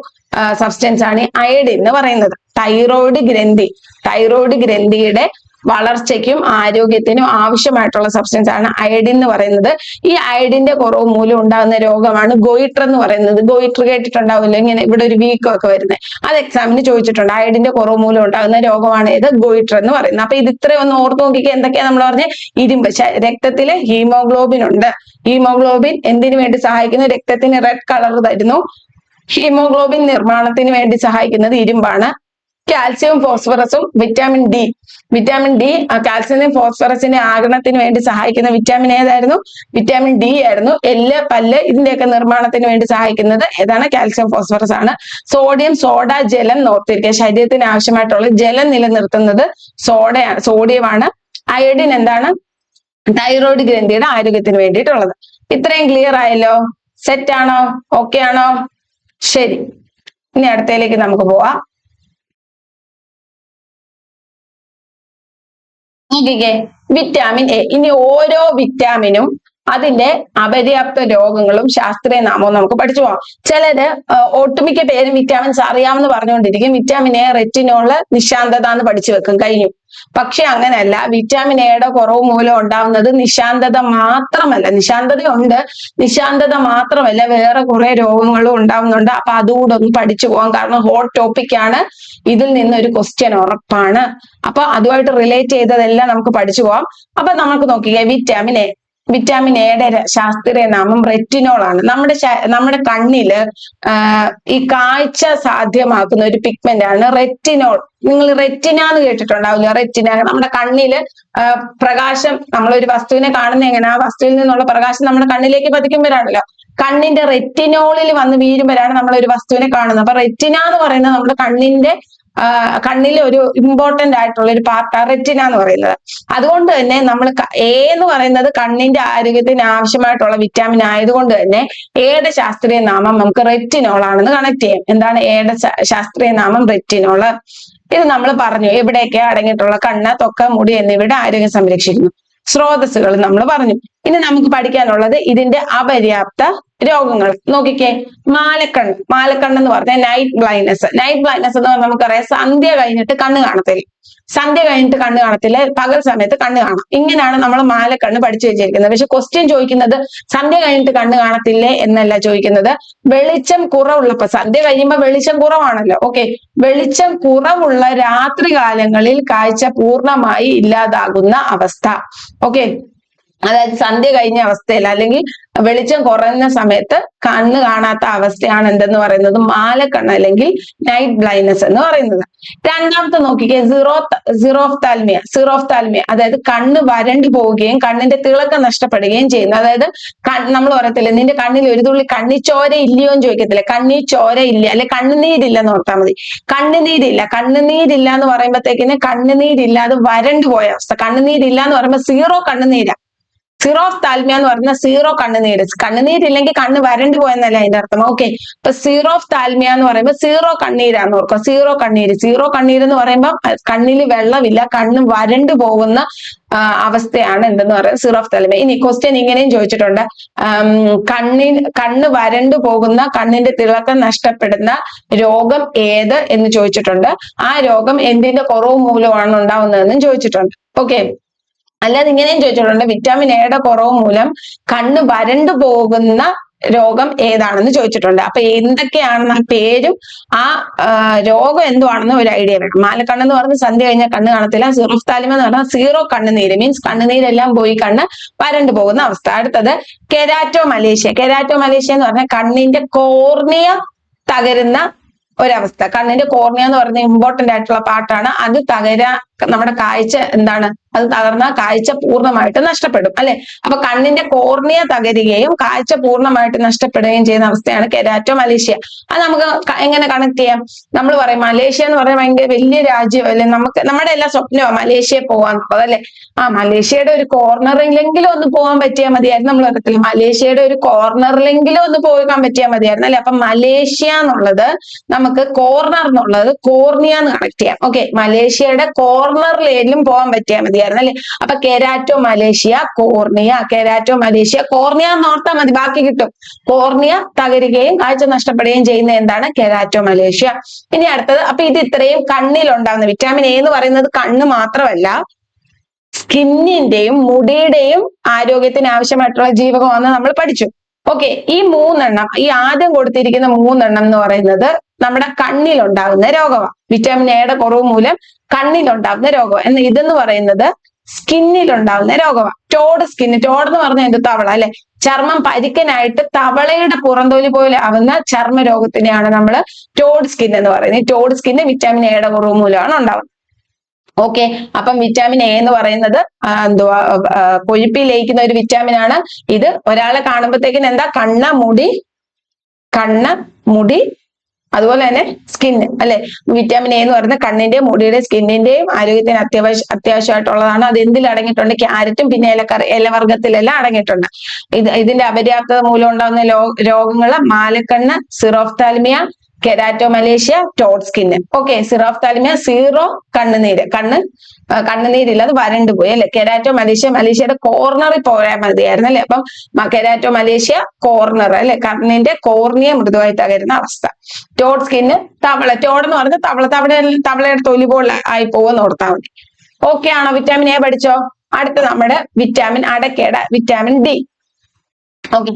സബ്സ്റ്റൻസ് ആണ് അയഡിൻ എന്ന് പറയുന്നത്. തൈറോയ്ഡ് ഗ്രന്ഥിയുടെ വളർച്ചയ്ക്കും ആരോഗ്യത്തിനും ആവശ്യമായിട്ടുള്ള സബ്സ്റ്റൻസ് ആണ് അയഡിൻ എന്ന് പറയുന്നത്. ഈ അയഡിന്റെ കുറവ് മൂലം ഉണ്ടാകുന്ന രോഗമാണ് ഗോയിറ്റർ എന്ന് പറയുന്നത്. ഗോയിറ്റർ കേട്ടിട്ടുണ്ടാവില്ല, ഇങ്ങനെ ഇവിടെ ഒരു വീക്കം ഒക്കെ വരുന്നത്. അത് എക്സാമിന് ചോദിച്ചിട്ടുണ്ട്. അയഡിന്റെ കുറവ് മൂലം ഉണ്ടാകുന്ന രോഗമാണ് ഇത് ഗോയിറ്റർ എന്ന് പറയുന്നത്. അപ്പൊ ഇത് ഇത്രയും ഒന്ന് ഓർത്ത് നോക്കിക്കുക. എന്തൊക്കെയാ നമ്മൾ പറഞ്ഞ? ഇരുമ്പ്. രക്തത്തില് ഹീമോഗ്ലോബിൻ ഉണ്ട്. ഹീമോഗ്ലോബിൻ എന്തിനു വേണ്ടി സഹായിക്കുന്നു? രക്തത്തിന് റെഡ് കളർ തരുന്നു. ഹീമോഗ്ലോബിൻ നിർമ്മാണത്തിന് വേണ്ടി സഹായിക്കുന്നത് ഇരുമ്പാണ്. കാൽസ്യവും ഫോസ്ഫറസും വിറ്റാമിൻ ഡി കാൽസ്യത്തിനും ഫോസ്ഫറസിന്റെ ആഗിരണത്തിന് വേണ്ടി സഹായിക്കുന്ന വിറ്റാമിൻ ഏതായിരുന്നു? വിറ്റാമിൻ ഡി ആയിരുന്നു. എല്ല്, പല്ല് ഇതിന്റെയൊക്കെ നിർമ്മാണത്തിന് വേണ്ടി സഹായിക്കുന്നത് ഏതാണ്? കാൽസ്യം, ഫോസ്ഫറസ് ആണ്. സോഡിയം, സോഡ, ജലം നോർത്തിരിക്കുക. ശരീരത്തിന് ആവശ്യമായിട്ടുള്ള ജലം നിലനിർത്തുന്നത് സോഡിയമാണ്. അയഡിൻ എന്താണ്? തൈറോയ്ഡ് ഗ്രന്ഥിയുടെ ആരോഗ്യത്തിന് വേണ്ടിയിട്ടുള്ളത്. ഇത്രയും ക്ലിയർ ആയല്ലോ? സെറ്റ് ആണോ? ഓക്കെ ആണോ? ശരി, ഇനി അടുത്തയിലേക്ക് നമുക്ക് പോവാം. നോക്കിക്കേ, വിറ്റാമിൻ എ. ഇനി ഓരോ വിറ്റാമിനും അതിന്റെ അപര്യാപ്ത രോഗങ്ങളും ശാസ്ത്രീയ നാമവും നമുക്ക് പഠിച്ചു പോകാം. ചിലര് ഒട്ടുമിക്ക പേരും വിറ്റാമിൻസ് അറിയാമെന്ന് പറഞ്ഞുകൊണ്ടിരിക്കും. വിറ്റാമിൻ എ, റെറ്റിനോള്, നിശാന്തത എന്ന് പഠിച്ചു വെക്കും, കഴിഞ്ഞു. പക്ഷെ അങ്ങനെയല്ല. വിറ്റാമിൻ എയുടെ കുറവ് മൂലം ഉണ്ടാവുന്നത് നിശാന്തത മാത്രമല്ല. നിശാന്തത മാത്രമല്ല, വേറെ കുറെ രോഗങ്ങളും ഉണ്ടാവുന്നുണ്ട്. അപ്പൊ അതുകൂടെ ഒന്ന് പഠിച്ചു പോകാം. കാരണം ഹോട്ട് ടോപ്പിക് ആണ്. ഇതിൽ നിന്നൊരു ക്വസ്റ്റ്യൻ ഉറപ്പാണ്. അപ്പൊ അതുമായിട്ട് റിലേറ്റ് ചെയ്തതെല്ലാം നമുക്ക് പഠിച്ചു പോവാം. അപ്പൊ നമുക്ക് നോക്കിയേ, വിറ്റാമിൻ എയുടെ ശാസ്ത്രീയ നാമം റെറ്റിനോൾ ആണ്. നമ്മുടെ കണ്ണില് ഈ കാഴ്ച സാധ്യമാക്കുന്ന ഒരു പിഗ്മെന്റ് ആണ് റെറ്റിനോൾ. നിങ്ങൾ റെറ്റിന എന്ന് കേട്ടിട്ടുണ്ടാവില്ല? റെറ്റിന നമ്മുടെ കണ്ണില് പ്രകാശം, നമ്മളൊരു വസ്തുവിനെ കാണുന്ന എങ്ങനെ? ആ വസ്തുവിൽ നിന്നുള്ള പ്രകാശം നമ്മുടെ കണ്ണിലേക്ക് പതിക്കുമ്പോഴാണല്ലോ. കണ്ണിന്റെ റെറ്റിനോളിൽ വന്ന് വീഴുമ്പോഴാണ് നമ്മൾ ഒരു വസ്തുവിനെ കാണുന്നത്. അപ്പൊ റെറ്റിന എന്ന് പറയുന്നത് നമ്മുടെ കണ്ണിലെ ഒരു ഇമ്പോർട്ടന്റ് ആയിട്ടുള്ള ഒരു പാർട്ടാണ് റെറ്റിന എന്ന് പറയുന്നത്. അതുകൊണ്ട് തന്നെ നമ്മൾ എന്ന് പറയുന്നത് കണ്ണിന്റെ ആരോഗ്യത്തിന് ആവശ്യമായിട്ടുള്ള വിറ്റാമിൻ ആയതുകൊണ്ട് തന്നെ എയുടെ ശാസ്ത്രീയ നാമം നമുക്ക് റെറ്റിനോൾ ആണെന്ന് കണക്ട് ചെയ്യാം. എന്താണ് എയുടെ ശാസ്ത്രീയ നാമം? റെറ്റിനോള്. ഇത് നമ്മൾ പറഞ്ഞു. എവിടെയൊക്കെ അടങ്ങിയിട്ടുള്ള കണ്ണ്, തൊക്ക, മുടി എന്നിവയുടെ ആരോഗ്യം സംരക്ഷിക്കുന്നു. സ്രോതസ്സുകൾ നമ്മൾ പറഞ്ഞു. ഇനി നമുക്ക് പഠിക്കാനുള്ളത് ഇതിന്റെ അപര്യാപ്ത രോഗങ്ങൾ. നോക്കിക്കേ, മാലക്കണ്ണ് എന്ന് പറഞ്ഞാൽ നൈറ്റ് ബ്ലൈൻഡ്നെസ് എന്ന് പറഞ്ഞാൽ നമുക്കറിയാം, സന്ധ്യ കഴിഞ്ഞിട്ട് കണ്ണ് കാണത്തില്ല, പകൽ സമയത്ത് കണ്ണ് കാണാം. ഇങ്ങനെയാണ് നമ്മൾ മാലക്കണ്ണ് പഠിച്ചു വെച്ചിരിക്കുന്നത്. പക്ഷെ ക്വസ്റ്റ്യൻ ചോദിക്കുന്നത് സന്ധ്യ കഴിഞ്ഞിട്ട് കണ്ണ് കാണത്തില്ലേ എന്നല്ല ചോദിക്കുന്നത്. വെളിച്ചം കുറവുള്ളപ്പോ, സന്ധ്യ കഴിയുമ്പോൾ വെളിച്ചം കുറവാണല്ലോ. ഓക്കെ, വെളിച്ചം കുറവുള്ള രാത്രി കാലങ്ങളിൽ കാഴ്ച പൂർണ്ണമായി ഇല്ലാതാകുന്ന അവസ്ഥ. ഓക്കെ, അതായത് സന്ധ്യ കഴിഞ്ഞ അവസ്ഥയിൽ അല്ലെങ്കിൽ വെളിച്ചം കുറഞ്ഞ സമയത്ത് കണ്ണ് കാണാത്ത അവസ്ഥയാണ് എന്തെന്ന് പറയുന്നത്? മാലക്കണ്ണ് അല്ലെങ്കിൽ നൈറ്റ് ബ്ലൈൻഡ്നെസ് എന്ന് പറയുന്നത്. രണ്ടാമത്തെ നോക്കിക്കേ, സിറോഫ്താൽമിയ. അതായത് കണ്ണ് വരണ്ടു പോവുകയും കണ്ണിന്റെ തിളക്കം നഷ്ടപ്പെടുകയും ചെയ്യുന്നു. അതായത് നമ്മൾ പറയത്തില്ല, നിന്റെ കണ്ണിൽ ഒരു തുള്ളി കണ്ണിച്ചോര ഇല്ലയോ എന്ന് ചോദിക്കത്തില്ല. കണ്ണി ചോര ഇല്ല, അല്ലെ കണ്ണുനീരില്ല എന്ന് ഓർത്താൽ മതി. കണ്ണുനീരില്ല എന്ന് പറയുമ്പോഴത്തേക്കിന് കണ്ണുനീരില്ലാതെ വരണ്ടു പോയ അവസ്ഥ. കണ്ണുനീരില്ല എന്ന് പറയുമ്പോൾ സീറോ കണ്ണുനീരാ. സിറോഫ്താൽമിയ എന്ന് പറഞ്ഞാൽ സീറോ കണ്ണുനീരില്ലെങ്കിൽ കണ്ണ് വരണ്ടു പോയെന്നല്ല അതിന്റെ അർത്ഥം. ഓക്കെ, ഇപ്പൊ സിറോഫ്താൽമിയ എന്ന് പറയുമ്പോൾ സീറോ കണ്ണീരാന്ന് ഓർക്കുക. സീറോ കണ്ണീര് എന്ന് പറയുമ്പോൾ കണ്ണിൽ വെള്ളമില്ല, കണ്ണ് വരണ്ടു പോകുന്ന അവസ്ഥയാണ് എന്തെന്ന് പറയുന്നത്? സിറോഫ്താൽമിയ. ഇനി ക്വസ്റ്റ്യൻ ഇങ്ങനെയും ചോദിച്ചിട്ടുണ്ട്, കണ്ണ് വരണ്ടു പോകുന്ന, കണ്ണിന്റെ തിളക്കം നഷ്ടപ്പെടുന്ന രോഗം ഏത് എന്ന് ചോദിച്ചിട്ടുണ്ട്. ആ രോഗം എന്തിന്റെ കുറവ് മൂലമാണ് ഉണ്ടാവുന്നതെന്നും ചോദിച്ചിട്ടുണ്ട്. ഓക്കെ, അല്ലാതെ ഇങ്ങനെയും ചോദിച്ചിട്ടുണ്ട്, വിറ്റാമിൻ എയുടെ കുറവ് മൂലം കണ്ണ് വരണ്ടു പോകുന്ന രോഗം ഏതാണെന്ന് ചോദിച്ചിട്ടുണ്ട്. അപ്പൊ എന്തൊക്കെയാണെന്ന് ആ പേരും ആ രോഗം എന്തുവാണെന്ന് ഒരു ഐഡിയ വേണം. മാലക്കണ്ണ് എന്ന് പറഞ്ഞ് സന്ധ്യ കഴിഞ്ഞാൽ കണ്ണ് കാണത്തില്ല. സിറോഫ്താൽമിയ എന്ന് പറഞ്ഞാൽ സീറോ കണ്ണുനീര്, മീൻസ് കണ്ണുനീരെല്ലാം പോയി കണ്ണ് വരണ്ടു പോകുന്ന അവസ്ഥ. അടുത്തത് കെരാറ്റോമലേഷ്യ എന്ന് പറഞ്ഞാൽ കണ്ണിന്റെ കോർണിയ തകരുന്ന ഒരവസ്ഥ. കണ്ണിന്റെ കോർണിയ എന്ന് പറയുന്ന ഇമ്പോർട്ടന്റ് ആയിട്ടുള്ള പാർട്ടാണ്. അത് നമ്മുടെ കാഴ്ച എന്താണ്? അത് തകർന്നാൽ കാഴ്ച പൂർണ്ണമായിട്ട് നഷ്ടപ്പെടും അല്ലെ. അപ്പൊ കണ്ണിന്റെ കോർണിയ തകരുകയും കാഴ്ച പൂർണ്ണമായിട്ട് നഷ്ടപ്പെടുകയും ചെയ്യുന്ന അവസ്ഥയാണ് കെരാറ്റോമലേഷ്യ. അത് നമുക്ക് എങ്ങനെ കണക്ട് ചെയ്യാം? നമ്മൾ പറയും മലേഷ്യ എന്ന് പറഞ്ഞാൽ ഭയങ്കര വലിയ രാജ്യം അല്ലെ, നമുക്ക് നമ്മുടെ എല്ലാ സ്വപ്നവും മലേഷ്യയിൽ പോകാന്നുള്ളത് അല്ലെ. മലേഷ്യയുടെ ഒരു കോർണറിലെങ്കിലും ഒന്ന് പോകാൻ പറ്റിയാൽ മതിയായിരുന്നു. നമ്മൾ പറയത്തില്ല മലേഷ്യയുടെ ഒരു കോർണറിലെങ്കിലും ഒന്ന് പോകാൻ പറ്റിയാൽ മതിയായിരുന്നു അല്ലെ. അപ്പൊ മലേഷ്യ എന്നുള്ളത് നമുക്ക് കോർണർ എന്നുള്ളത് കോർണിയ എന്ന് കണക്ട് ചെയ്യാം. ഓക്കെ, മലേഷ്യയുടെ കോർണറിലേലും പോകാൻ പറ്റിയാൽ മതിയായിരുന്നു അല്ലെ. അപ്പൊ കെരാറ്റോ മലേഷ്യ കോർണിയ, കെരാറ്റോ മലേഷ്യ കോർണിയ എന്ന് ഓർത്താൽ മതി, ബാക്കി കിട്ടും. കോർണിയ തകരുകയും കാഴ്ച നഷ്ടപ്പെടുകയും ചെയ്യുന്ന എന്താണ്? കെരാറ്റോ മലേഷ്യ. ഇനി അടുത്തത്, അപ്പൊ ഇത് ഇത്രയും കണ്ണിലുണ്ടാകുന്ന വിറ്റാമിൻ എ എന്ന് പറയുന്നത് കണ്ണ് മാത്രമല്ല, സ്കിന്നിന്റെയും മുടിയുടെയും ആരോഗ്യത്തിന് ആവശ്യമായിട്ടുള്ള ജീവകമാണെന്ന് നമ്മൾ പഠിച്ചു. ഓക്കെ, ഈ മൂന്നെണ്ണം, ഈ ആദ്യം കൊടുത്തിരിക്കുന്ന മൂന്നെണ്ണം എന്ന് പറയുന്നത് നമ്മുടെ കണ്ണിലുണ്ടാകുന്ന രോഗമാണ്. വിറ്റാമിൻ എയുടെ കുറവ് മൂലം കണ്ണിലുണ്ടാകുന്ന രോഗം. ഇതെന്ന് പറയുന്നത് സ്കിന്നിലുണ്ടാകുന്ന രോഗമാണ്. ടോഡ് സ്കിന്ന്, ടോഡ് എന്ന് പറഞ്ഞാൽ എന്ത്? തവള അല്ലെ. ചർമ്മം പരിക്കനായിട്ട് തവളയുടെ പുറന്തോലി പോലെ ആവുന്ന ചർമ്മ രോഗത്തിനെയാണ് നമ്മൾ ടോഡ് സ്കിൻ എന്ന് പറയുന്നത്. ഈ ടോഡ് സ്കിന്ന് വിറ്റാമിൻ എയുടെ കുറവ് മൂലമാണ് ഉണ്ടാവുന്നത്. ഓക്കെ, അപ്പം വിറ്റാമിൻ എ എന്ന് പറയുന്നത് എന്തുവാ, കൊഴുപ്പിൽ ലയിക്കുന്ന ഒരു വിറ്റാമിൻ ആണ്. ഇത് ഒരാളെ കാണുമ്പോഴത്തേക്കിന് എന്താ? കണ്ണ്, മുടി, അതുപോലെ തന്നെ സ്കിന്ന് അല്ലെ. വിറ്റാമിൻ എ എന്ന് പറയുന്നത് കണ്ണിന്റെയും മുടിയുടെയും സ്കിന്നിന്റെയും ആരോഗ്യത്തിന് അത്യാവശ്യമായിട്ടുള്ളതാണ്. അത് എന്തിൽ അടങ്ങിയിട്ടുണ്ട്? ക്യാരറ്റും പിന്നെ ഇലവർഗത്തിലെല്ലാം അടങ്ങിയിട്ടുണ്ട്. ഇതിന്റെ അപര്യാപ്തത മൂലം ഉണ്ടാകുന്ന രോഗങ്ങള് മാലക്കണ്ണ്, xerophthalmia, keratomalacia, toad skin. Okay, xerophthalmia xero, കണ്ണുനീര്, കണ്ണുനീരില്ല, അത് വരണ്ടു പോയി അല്ലെ. കെരാറ്റോമലേഷ്യ, മലേഷ്യയുടെ കോർണറിൽ പോയാൽ മതിയായിരുന്നു അല്ലെ. അപ്പം കെരാറ്റോമലേഷ്യ കോർണർ അല്ലെ, കണ്ണിന്റെ കോർണിയ മൃദുവായി തകരുന്ന അവസ്ഥ. ടോഡ് സ്കിന്ന് തവള, ടോഡ് എന്ന് പറഞ്ഞാൽ തവളയുടെ തൊലി പോലെ ആയി പോകുമെന്ന് ഓർത്താൽ മതി. ഓക്കെ ആണോ? വിറ്റാമിൻ എ പഠിച്ചോ? അടുത്ത നമ്മുടെ വിറ്റാമിൻ അടക്കയുടെ വിറ്റാമിൻ ഡി. ഓക്കെ,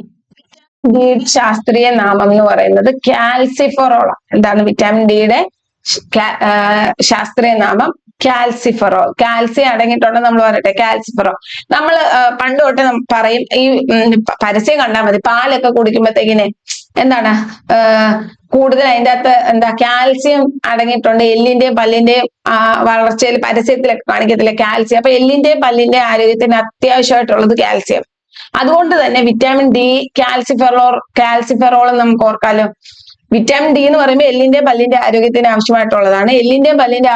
ഡിയുടെ ശാസ്ത്രീയ നാമം എന്ന് പറയുന്നത് കാൽസിഫെറോൾ. എന്താണ് വിറ്റാമിൻ ഡിയുടെ ശാസ്ത്രീയ നാമം? കാൽസിഫെറോൾ. കാൽസ്യം അടങ്ങിയിട്ടുണ്ടെന്ന് നമ്മൾ പറയട്ടെ, കാൽസിഫെറോൾ. നമ്മൾ പണ്ട് തൊട്ട് പറയും, ഈ പരസ്യം കണ്ടാൽ മതി, പാലൊക്കെ കുടിക്കുമ്പോഴത്തേക്കിനെ എന്താണ് കൂടുതൽ അതിൻ്റെ അകത്ത് എന്താ കാൽസ്യം അടങ്ങിയിട്ടുണ്ട്, എല്ലിന്റെയും പല്ലിന്റെയും വളർച്ചയിൽ പരസ്യത്തിലൊക്കെ കാണിക്കത്തില്ല കാൽസ്യം. അപ്പൊ എല്ലിന്റെയും പല്ലിന്റെയും ആരോഗ്യത്തിന് അത്യാവശ്യമായിട്ടുള്ളത് കാൽസ്യം. അതുകൊണ്ട് തന്നെ വിറ്റാമിൻ ഡി, കാൽസിഫെറോൾ നമുക്ക് ഓർക്കാലോ. വിറ്റാമിൻ ഡി എന്ന് പറയുമ്പോൾ എല്ലിന്റെ പല്ലിന്റെ ആരോഗ്യത്തിന് ആവശ്യമായിട്ടുള്ളതാണ്. എല്ലിന്റെയും പല്ലിന്റെ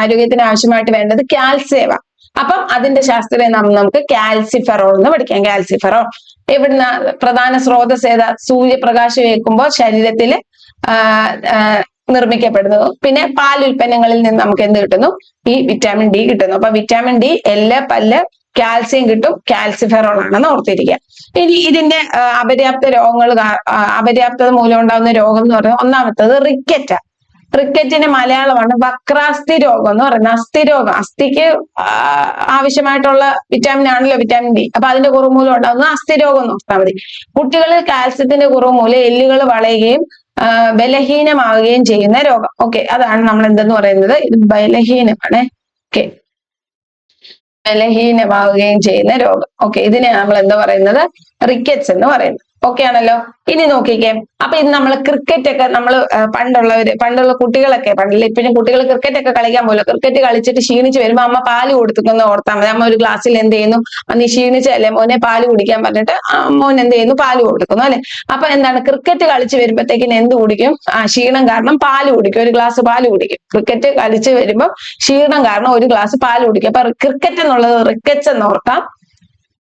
ആരോഗ്യത്തിന് ആവശ്യമായിട്ട് വേണ്ടത് കാൽസ്യമാണ്. അപ്പം അതിന്റെ ശാസ്ത്രീയ നാമം നമുക്ക് കാൽസിഫെറോൾ എന്ന് പഠിക്കാം. കാൽസിഫെറോൾ എവിടുന്ന? പ്രധാന സ്രോതസ് ഏതാ? സൂര്യപ്രകാശം ഏൽക്കുമ്പോൾ ശരീരത്തിൽ നിർമ്മിക്കപ്പെടുന്നു. പിന്നെ പാലുൽപ്പന്നങ്ങളിൽ നിന്ന് നമുക്ക് എന്ത് കിട്ടുന്നു? ഈ വിറ്റാമിൻ ഡി കിട്ടുന്നു. അപ്പൊ വിറ്റാമിൻ ഡി, എല്ല്, പല്ല്, കാൽസ്യം കിട്ടും. കാൽസിഫെറോൾ ആണെന്ന് ഓർത്തിരിക്കുക. ഇനി ഇതിന്റെ അപര്യാപ്തത മൂലം ഉണ്ടാകുന്ന രോഗം എന്ന് പറയുന്നത് ഒന്നാമത്തത് റിക്കറ്റ. റിക്കറ്റിന്റെ മലയാളമാണ് വക്രാസ്ഥി രോഗം എന്ന് പറയുന്നത്. അസ്ഥി രോഗം, അസ്ഥിക്ക് ആവശ്യമായിട്ടുള്ള വിറ്റാമിൻ ആണല്ലോ വിറ്റാമിൻ ഡി. അപ്പൊ അതിന്റെ കുറവ് മൂലം ഉണ്ടാകുന്ന അസ്ഥി രോഗം എന്ന് ഓർത്താൽ മതി. കുട്ടികളിൽ കാൽസ്യത്തിന്റെ കുറവ് മൂലം എല്ലുകൾ വളയുകയും ബലഹീനമാവുകയും ചെയ്യുന്ന രോഗം. ഓക്കെ, അതാണ് നമ്മൾ എന്തെന്ന് പറയുന്നത്? ഇത് ബലഹീനമാണ്. ഓക്കെ, ബലഹീനമാവുകയും ചെയ്യുന്ന രോഗം. ഓക്കെ, ഇതിനെ നമ്മൾ എന്താ പറയുന്നത്? റിക്കറ്റ്സ് എന്ന് പറയുന്നത്. ഓക്കെ ആണല്ലോ. ഇനി നോക്കിക്കേ, അപ്പൊ ഇത് നമ്മൾ ക്രിക്കറ്റ് ഒക്കെ നമ്മൾ പണ്ടുള്ള കുട്ടികളൊക്കെ, പണ്ടില്ല ഇപ്പോഴും കുട്ടികൾ ക്രിക്കറ്റ് ഒക്കെ കളിക്കാൻ പോലും, ക്രിക്കറ്റ് കളിച്ചിട്ട് ക്ഷീണിച്ച് വരുമ്പോ അമ്മ പാല് കൊടുത്തുക്കുന്ന ഓർത്താൽ മതി. അമ്മ ഒരു ഗ്ലാസ്സിൽ എന്ത് ചെയ്യുന്നു? നീ ക്ഷീണിച്ചല്ലേ മോനെ പാല് കുടിക്കാൻ പറഞ്ഞിട്ട് മോൻ എന്ത് ചെയ്യുന്നു? പാല് കൊടുക്കുന്നു അല്ലെ. അപ്പൊ എന്താണ്? ക്രിക്കറ്റ് കളിച്ച് വരുമ്പോഴത്തേക്കിന് എന്ത് കുടിക്കും? ക്ഷീണം കാരണം പാല് കുടിക്കും, ഒരു ഗ്ലാസ് പാല് കുടിക്കും. ക്രിക്കറ്റ് കളിച്ച് വരുമ്പോൾ ക്ഷീണം കാരണം ഒരു ഗ്ലാസ് പാല് കുടിക്കും. അപ്പൊ ക്രിക്കറ്റ് എന്നുള്ളത് റിക്കറ്റ്സ് എന്ന് ഓർക്കാം.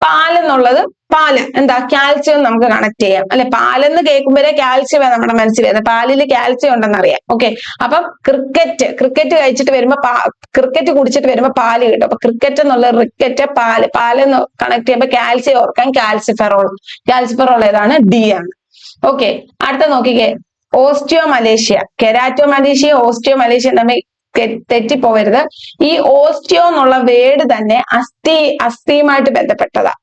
പാലെന്നുള്ളത് പാല് എന്താ? കാൽസ്യം നമുക്ക് കണക്ട് ചെയ്യാം അല്ലെ. പാലെന്ന് കേൾക്കുമ്പോഴേ കാൽസ്യം നമ്മുടെ മനസ്സിൽ വരുന്നത്, പാലിൽ കാൽസ്യം ഉണ്ടെന്ന് അറിയാം. ഓക്കെ, അപ്പം ക്രിക്കറ്റ് കഴിച്ചിട്ട് വരുമ്പോ ക്രിക്കറ്റ് കുടിച്ചിട്ട് വരുമ്പോ പാല് കിട്ടും. അപ്പൊ ക്രിക്കറ്റ് എന്നുള്ള റിക്കറ്റ്, പാലെന്ന് കണക്ട് ചെയ്യുമ്പോൾ കാൽസ്യം ഓർക്കാൻ കാൽസിഫെറോൾ ഏതാണ്? ഡി ആണ്. ഓക്കെ, അടുത്ത നോക്കിക്കേ, ഓസ്റ്റിയോമലേഷ്യ. കെരാറ്റോമലേഷ്യ, ഓസ്റ്റിയോമലേഷ്യ തമ്മിൽ തെറ്റിപ്പോവരുത്. ഈ ഓസ്റ്റിയോ എന്നുള്ള വേർഡ് തന്നെ അസ്ഥിയുമായിട്ട് ബന്ധപ്പെട്ടതാ.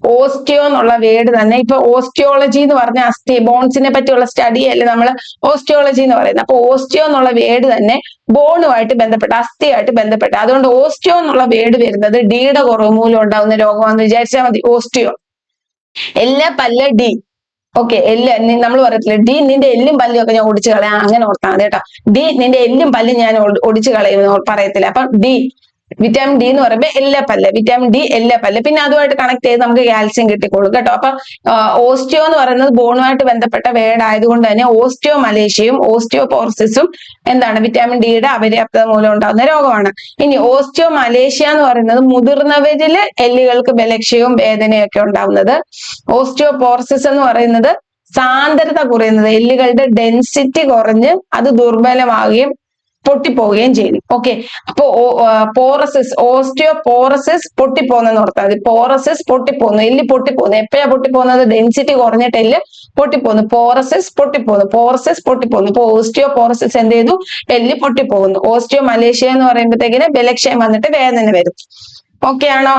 ഓസ്റ്റിയോ എന്നുള്ള വേർഡ് തന്നെ, ഇപ്പൊ ഓസ്റ്റിയോളജി എന്ന് പറഞ്ഞ അസ്ഥി ബോൺസിനെ പറ്റിയുള്ള സ്റ്റഡി അല്ലേ നമ്മൾ ഓസ്റ്റിയോളജി എന്ന് പറയുന്നത്. അപ്പൊ ഓസ്റ്റിയോ എന്നുള്ള വേർഡ് തന്നെ ബോണുമായിട്ട് ബന്ധപ്പെട്ട, അസ്ഥിയായിട്ട് ബന്ധപ്പെട്ട. അതുകൊണ്ട് ഓസ്റ്റിയോ എന്നുള്ള വേർഡ് വരുന്നത് ഡിയുടെ കുറവ് മൂലം ഉണ്ടാകുന്ന രോഗമാണെന്ന് വിചാരിച്ചാൽ മതി. ഓസ്റ്റിയോ, എല്ല്, പല്ല്, ഡി. ഓക്കെ, എല്ല് നമ്മൾ പറയത്തില്ല ഡി നിന്റെ എല്ലും പല്ലും ഒക്കെ ഞാൻ ഒടിച്ചു കളയാം, അങ്ങനെ ഓർത്താൽ മതി കേട്ടോ. ഡി നിന്റെ എല്ലും പല്ലും ഞാൻ ഒടിച്ചു കളയും പറയത്തില്ല. അപ്പൊ ഡി വിറ്റാമിൻ ഡി എന്ന് പറയുമ്പോൾ എല്ലാ പല്ല്, വിറ്റാമിൻ ഡി എല്ലാ പല്ല്. പിന്നെ അതുമായിട്ട് കണക്ട് ചെയ്ത് നമുക്ക് കാൽസ്യം കിട്ടിക്കോളും കേട്ടോ. അപ്പൊ ഓസ്റ്റിയോ എന്ന് പറയുന്നത് ബോണുമായിട്ട് ബന്ധപ്പെട്ട വേർഡ് ആയതുകൊണ്ട് തന്നെ ഓസ്റ്റിയോ മലേഷ്യയും ഓസ്റ്റിയോപോർസിസും എന്താണ് വിറ്റാമിൻ ഡിയുടെ അപര്യാപ്തത മൂലം ഉണ്ടാകുന്ന രോഗമാണ്. ഇനി ഓസ്റ്റിയോ മലേഷ്യ എന്ന് പറയുന്നത് മുതിർന്നവരില് എല്ലുകൾക്ക് ബലക്ഷയവും വേദനയും ഒക്കെ ഉണ്ടാവുന്നത്. ഓസ്റ്റിയോപോർസിസ് എന്ന് പറയുന്നത് സാന്ദ്രത കുറയുന്നത്, എല്ലുകളുടെ ഡെൻസിറ്റി കുറഞ്ഞ് അത് ദുർബലമാവുകയും പൊട്ടിപ്പോവുകയും ചെയ്യും. ഓക്കെ, അപ്പൊ പോറസിസ്, ഓസ്റ്റിയോപോറസിസ് പൊട്ടിപ്പോകുന്നെന്ന് ഓർത്താൽ മതി. പോറസിസ് പൊട്ടിപ്പോകുന്നു, എല്ല് പൊട്ടിപ്പോകുന്നു. എപ്പോഴാ പൊട്ടിപ്പോകുന്നത്? ഡെൻസിറ്റി കുറഞ്ഞിട്ട് എല്ല് പൊട്ടിപ്പോകുന്നു. പോറസിസ് പൊട്ടിപ്പോകുന്നു, പോറസിസ് പൊട്ടിപ്പോകുന്നു. ഇപ്പൊ ഓസ്റ്റിയോപോറസിസ് എന്ത് ചെയ്തു? എല്ല് പൊട്ടിപ്പോകുന്നു. ഓസ്റ്റിയോ മലേഷ്യ എന്ന് പറയുമ്പോഴത്തേക്കിന് ബലക്ഷയം വന്നിട്ട് വേദന വരും. ഓക്കെ ആണോ?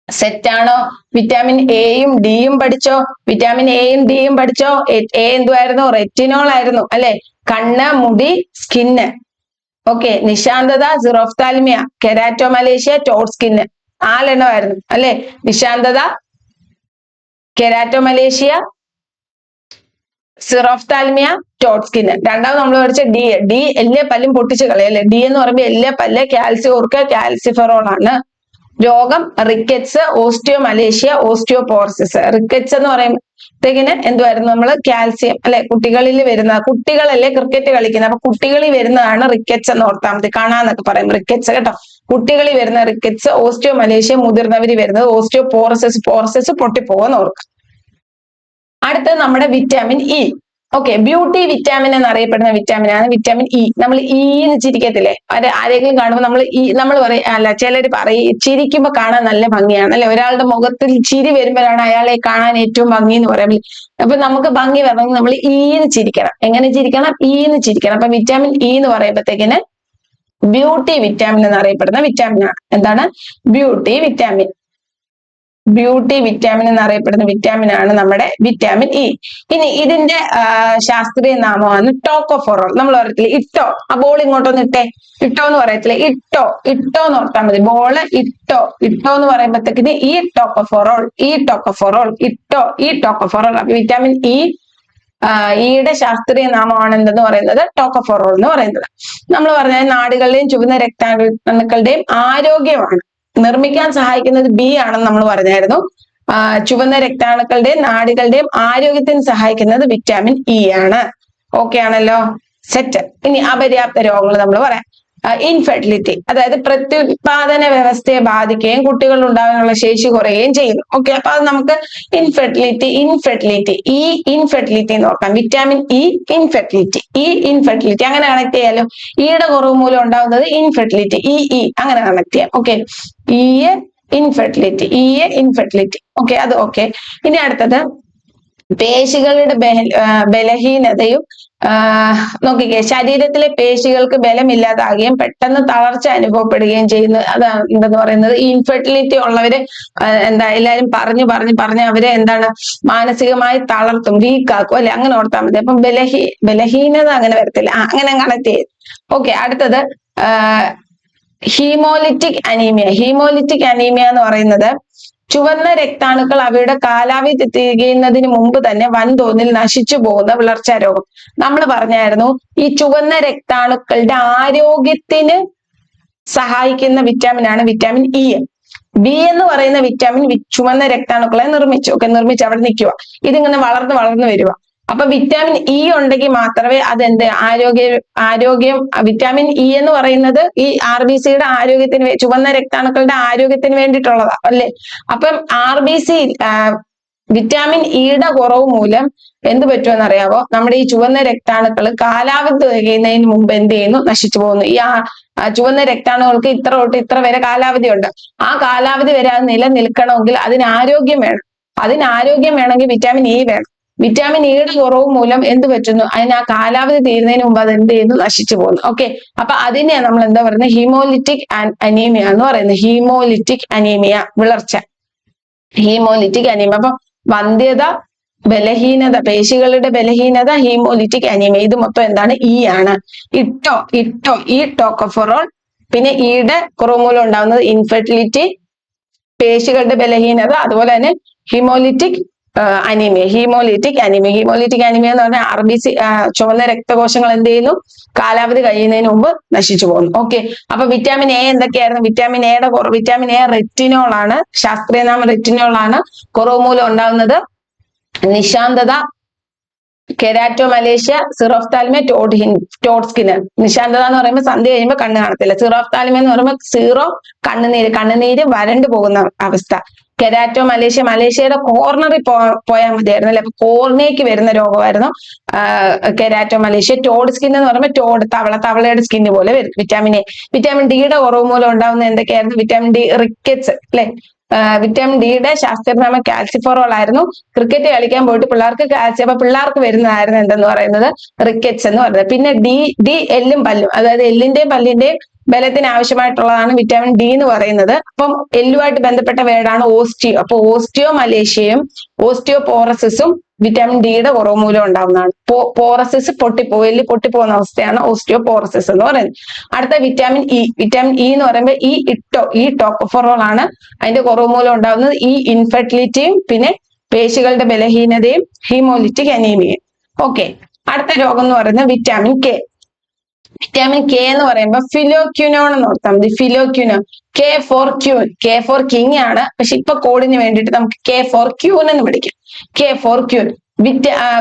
സെറ്റ് ആണോ? വിറ്റാമിൻ എയും ഡിയും പഠിച്ചോ? വിറ്റാമിൻ എയും ഡിയും പഠിച്ചോ? എ എന്തുവായിരുന്നു? റെറ്റിനോൾ ആയിരുന്നു അല്ലെ? കണ്ണ്, മുടി, സ്കിന്ന്. ഓക്കെ, നിശാന്തത, സിറോഫ്താൽമിയ, കെരാറ്റോമലേഷ്യ, ടോട്ട് സ്കിന്ന്. 4 എണ്ണമായിരുന്നു അല്ലെ? നിശാന്തത, കെരാറ്റോമലേഷ്യ, സിറോഫ്താൽമിയ, ടോട്ട് സ്കിന്ന്. രണ്ടാമത് നമ്മൾ പഠിച്ച ഡി. ഡി എല്ലാ പല്ലും പൊട്ടിച്ച് കളയും അല്ലെ? ഡി എന്ന് പറയുമ്പോൾ എല്ലാ പല്ല്. കാൽസ്യം ഓർക്കുക, കാൽസിഫെറോൾ ആണ്. രോഗം റിക്കറ്റ്സ്, ഓസ്റ്റിയോ മലേഷ്യ, ഓസ്റ്റിയോപോർസിസ്. റിക്കറ്റ്സ് എന്ന് പറയുമ്പോഴത്തേക്കിന് എന്തുവായിരുന്നു? നമ്മൾ കാൽസ്യം അല്ലെ? കുട്ടികളിൽ വരുന്ന, കുട്ടികളല്ലേ ക്രിക്കറ്റ് കളിക്കുന്നത്, അപ്പൊ കുട്ടികളിൽ വരുന്നതാണ് റിക്കറ്റ്സ് എന്ന് ഓർത്താൽ മതി. കാണാന്നൊക്കെ പറയും റിക്കറ്റ്സ് കേട്ടോ. കുട്ടികളിൽ വരുന്ന റിക്കറ്റ്സ്. ഓസ്റ്റിയോ മലേഷ്യ മുതിർന്നവരിൽ വരുന്നത് ഓസ്റ്റിയോപോറസിസ്. പോറസിസ് പൊട്ടിപ്പോകുന്ന ഓർക്കുക. അടുത്തത് നമ്മുടെ vitamin E. Okay, beauty vitamin എന്നറിയപ്പെടുന്ന വിറ്റാമിൻ ആണ് വിറ്റാമിൻ ഇ. നമ്മൾ ഇ എന്ന് ചിരിക്കത്തില്ലേ? ആരെങ്കിലും കാണുമ്പോൾ നമ്മൾ പറയും, അല്ല ചിലർ പറയും ചിരിക്കുമ്പോൾ കാണാൻ നല്ല ഭംഗിയാണ് അല്ലെ? ഒരാളുടെ മുഖത്തിൽ ചിരി വരുമ്പോഴാണ് അയാളെ കാണാൻ ഏറ്റവും ഭംഗി എന്ന് പറയുന്നത്. അപ്പൊ നമുക്ക് ഭംഗി വരണമെങ്കിൽ നമ്മൾ ഇ എന്ന് ചിരിക്കണം. എങ്ങനെ ചിരിക്കണം? ഇ എന്ന് ചിരിക്കണം. അപ്പൊ വിറ്റാമിൻ ഇ എന്ന് പറയുമ്പോഴത്തേക്കിന് ബ്യൂട്ടി വിറ്റാമിൻ എന്നറിയപ്പെടുന്ന വിറ്റാമിൻ ആണ്. എന്താണ്? Beauty vitamin. ബ്യൂട്ടി വിറ്റാമിൻ എന്നറിയപ്പെടുന്ന വിറ്റാമിൻ ആണ് നമ്മുടെ വിറ്റാമിൻ ഇ. ഇനി ഇതിന്റെ ശാസ്ത്രീയ നാമമാണ് ടോക്കോഫെറോൾ. നമ്മൾ പറയത്തില്ലേ ഇട്ടോ? ആ ബോൾ ഇങ്ങോട്ടൊന്ന് ഇട്ടേ. ഇട്ടോ എന്ന് പറയത്തില്ലേ? ഇട്ടോ, ഇട്ടോ എന്ന് ഓർത്താൽ മതി. ബോള് ഇട്ടോ, ഇട്ടോ എന്ന് പറയുമ്പോഴത്തേക്കിന് ഈ ടോക്കോഫെറോൾ, ഈ ടോക്കോഫെറോൾ, ഇട്ടോ, ഈ ടോക്കോഫെറോൾ. അപ്പൊ വിറ്റാമിൻ ഇ ഈയുടെ ശാസ്ത്രീയ നാമമാണ് എന്തെന്ന് പറയുന്നത്? ടോക്കോഫെറോൾ എന്ന് പറയുന്നത്. നമ്മൾ പറഞ്ഞ നാടുകളുടെയും ചുവന്ന രക്താണുക്കളുടെയും ആരോഗ്യമാണ് നിർമ്മിക്കാൻ സഹായിക്കുന്നത് ബി ആണെന്ന് നമ്മൾ പറഞ്ഞായിരുന്നു. ചുവന്ന രക്താണുക്കളുടെയും നാടുകളുടെയും ആരോഗ്യത്തിന് സഹായിക്കുന്നത് വിറ്റാമിൻ ഇ ആണ്. ഓക്കെ ആണല്ലോ? സെറ്റ്. ഇനി അപര്യാപ്ത രോഗങ്ങൾ നമ്മൾ പറയാം. ഇൻഫെർട്ടിലിറ്റി, അതായത് പ്രത്യുത്പാദന വ്യവസ്ഥയെ ബാധിക്കുകയും കുട്ടികൾ ഉണ്ടാകാനുള്ള ശേഷി കുറയുകയും ചെയ്യുന്നു. ഓക്കെ, അപ്പൊ അത് നമുക്ക് ഇൻഫെർട്ടിലിറ്റി ഈ ഇൻഫെർട്ടിലിറ്റി നോക്കാം. വിറ്റാമിൻ ഇ ഇൻഫെർട്ടിലിറ്റി, ഈ ഇൻഫെർട്ടിലിറ്റി അങ്ങനെ കണക്ട് ചെയ്യാലോ. ഈയുടെ കുറവ് മൂലം ഉണ്ടാകുന്നത് ഇൻഫെർട്ടിലിറ്റി, ഈ അങ്ങനെ കണക്ട് ചെയ്യാം. Okay, infertility. ഓക്കെ, അത് ഓക്കെ. ഇനി അടുത്തത് പേശികളുടെ ബലഹീനതയും. നോക്കിക്കേ, ശരീരത്തിലെ പേശികൾക്ക് ബലമില്ലാതാകുകയും പെട്ടെന്ന് തളർച്ച അനുഭവപ്പെടുകയും ചെയ്യുന്നു. അതാണ് എന്തെന്ന് പറയുന്നത്? ഈ ഇൻഫെർട്ടിലിറ്റി ഉള്ളവര് എല്ലാരും പറഞ്ഞ് അവരെ എന്താണ് മാനസികമായി തളർത്തും, വീക്കാക്കും അല്ലെ? അങ്ങനെ ഓർത്താൽ മതി. അപ്പം ബലഹീനത അങ്ങനെ വരത്തില്ല. അങ്ങനെ കണക്ട് ചെയ്യും. ഓക്കെ, അടുത്തത് ഹീമോലിറ്റിക് അനീമിയ എന്ന് പറയുന്നത് ചുവന്ന രക്താണുക്കൾ അവയുടെ കാലാവധി തികയുന്നതിന് മുമ്പ് തന്നെ വൻതോതിൽ നശിച്ചു പോകുന്ന വിളർച്ചാ രോഗം. നമ്മൾ പറഞ്ഞായിരുന്നു ഈ ചുവന്ന രക്താണുക്കളുടെ ആരോഗ്യത്തിന് സഹായിക്കുന്ന വിറ്റാമിൻ ആണ് വിറ്റാമിൻ ഇ. ബി എന്ന് പറയുന്ന വിറ്റാമിൻ ചുവന്ന രക്താണുക്കളെ നിർമ്മിച്ചു അവിടെ നിൽക്കുക. ഇതിങ്ങനെ വളർന്നു വരിക. അപ്പൊ വിറ്റാമിൻ ഇ ഉണ്ടെങ്കിൽ മാത്രമേ അതെന്ത് ആരോഗ്യം വിറ്റാമിൻ ഇ എന്ന് പറയുന്നത് ഈ RBCയുടെ ആരോഗ്യത്തിന്, ചുവന്ന രക്താണുക്കളുടെ ആരോഗ്യത്തിന് വേണ്ടിയിട്ടുള്ളതാ അല്ലെ? അപ്പം RBC വിറ്റാമിൻ ഇയുടെ കുറവ് മൂലം എന്ത് പറ്റുമെന്ന് അറിയാവോ? നമ്മുടെ ഈ ചുവന്ന രക്താണുക്കൾ കാലാവധി തികയുന്നതിന് മുമ്പ് എന്ത് ചെയ്യുന്നു? നശിച്ചു പോകുന്നു. ഈ ചുവന്ന രക്താണുക്കൾക്ക് ഇത്ര തൊട്ട് ഇത്ര വരെ കാലാവധി ഉണ്ട്. ആ കാലാവധി വരെ അത് നിലനിൽക്കണമെങ്കിൽ അതിന് ആരോഗ്യം വേണം. വേണമെങ്കിൽ വിറ്റാമിൻ ഇ വേണം. വിറ്റാമിൻ ഇയുടെ കുറവ് മൂലം എന്ത് പറ്റുന്നു? അതിന് ആ കാലാവധി തീരുന്നതിന് മുമ്പ് അത് എന്ത് ചെയ്യുന്നു? നശിച്ചു പോകുന്നു. ഓക്കെ, അപ്പൊ അതിനെ നമ്മൾ എന്താ പറയുന്നത്? ഹീമോലിറ്റിക് അനീമിയ എന്ന് പറയുന്നത്. ഹീമോലിറ്റിക് അനീമിയ, വിളർച്ച, ഹീമോലിറ്റിക് അനീമിയ. അപ്പൊ വന്ധ്യത, ബലഹീനത, പേശികളുടെ ബലഹീനത, ഹീമോലിറ്റിക് അനീമിയ. ഇത് മൊത്തം എന്താണ്? ഇ ആണ്. ഇട്ടോ ഈ ടോക്കോഫെറോൾ. പിന്നെ ഈയുടെ കുറവ് മൂലം ഉണ്ടാകുന്നത് ഇൻഫെർട്ടിലിറ്റി, പേശികളുടെ ബലഹീനത, അതുപോലെ തന്നെ ഹീമോലിറ്റിക് അനീമിയ, ഹീമോലിറ്റിക് അനീമിയ എന്ന് പറഞ്ഞാൽ RBC ചുവന്ന രക്തകോശങ്ങൾ എന്ത് ചെയ്യുന്നു, കാലാവധി കഴിയുന്നതിന് മുമ്പ് നശിച്ചു പോകുന്നു. ഓക്കെ, അപ്പൊ വിറ്റാമിൻ എ എന്തൊക്കെയായിരുന്നു? വിറ്റാമിൻ എയുടെ കുറവ്, വിറ്റാമിൻ എ റെറ്റിനോൾ ആണ്, ശാസ്ത്രീയ നാമം റെറ്റിനോൾ ആണ്. കുറവ് മൂലം ഉണ്ടാകുന്നത് നിശാന്തത, കെരാറ്റോമലേഷ്യ, സിറോഫ്താൽമിയ, ടോഡ്സ്കിന്. നിശാന്തത എന്ന് പറയുമ്പോൾ സന്ധ്യ കഴിയുമ്പോൾ കണ്ണ് കാണത്തില്ല. സിറോഫ്താൽമിയ എന്ന് പറയുമ്പോൾ സീറോ, കണ്ണുനീര് വരണ്ടു പോകുന്ന അവസ്ഥ. മലേഷ്യയുടെ കോർണറിൽ പോയാൽ മതിയായിരുന്നു അല്ലെ, അപ്പൊ കോർണേക്ക് വരുന്ന രോഗമായിരുന്നു മലേഷ്യ. ടോഡ് സ്കിൻ എന്ന് പറയുമ്പോൾ തവളയുടെ സ്കിന്ന് പോലെ വരും. വിറ്റാമിൻ ഡിയുടെ കുറവ് മൂലം ഉണ്ടാവുന്ന എന്തൊക്കെയായിരുന്നു? വിറ്റാമിൻ ഡി റിക്കറ്റ്സ് അല്ലെ. വിറ്റാമിൻ ഡിയുടെ ശാസ്ത്രനാമം കാൽസിഫറോൾ ആയിരുന്നു. ക്രിക്കറ്റ് കളിക്കാൻ പോയിട്ട് പിള്ളേർക്ക് അപ്പൊ പിള്ളേർക്ക് വരുന്നതായിരുന്നു എന്തെന്ന് പറയുന്നത്? റിക്കറ്റ്സ് എന്ന് പറയുന്നത്. പിന്നെ ഡി എല്ലും പല്ലും, അതായത് എല്ലിന്റെയും പല്ലിന്റെയും ബലത്തിന് ആവശ്യമായിട്ടുള്ളതാണ് വിറ്റാമിൻ ഡി എന്ന് പറയുന്നത്. അപ്പം എല്ലുമായിട്ട് ബന്ധപ്പെട്ട വേർഡാണ് ഓസ്റ്റിയോ. അപ്പൊ ഓസ്റ്റിയോമലേഷ്യയും ഓസ്റ്റിയോപോറസിസും വിറ്റാമിൻ ഡിയുടെ കുറവ് മൂലം ഉണ്ടാവുന്നതാണ്. പോറസിസ് എല്ല് പൊട്ടിപ്പോകുന്ന അവസ്ഥയാണ് ഓസ്റ്റിയോപോറസിസ് എന്ന് പറയുന്നത്. അടുത്ത വിറ്റാമിൻ ഇ എന്ന് പറയുമ്പോൾ ഈ ടോക്കോഫറോൾ ആണ്. അതിന്റെ കുറവ് മൂലം ഉണ്ടാവുന്നത് ഇൻഫെർട്ടിലിറ്റിയും പിന്നെ പേശികളുടെ ബലഹീനതയും ഹീമോലിറ്റിക് അനീമിയയും. ഓക്കെ, അടുത്ത രോഗം എന്ന് പറയുന്നത് വിറ്റാമിൻ കെ എന്ന് പറയുമ്പോൾ ഫിലോക്യുനോൺ എന്ന് ഓർത്താൽ മതി. ഫിലോക്യുനോൺ, കെ ഫോർ കിങ് ആണ്. പക്ഷെ ഇപ്പൊ കോഡിന് വേണ്ടിയിട്ട് നമുക്ക് കെ ഫോർ ക്യൂൻ എന്ന് വിളിക്കാം. K four queen.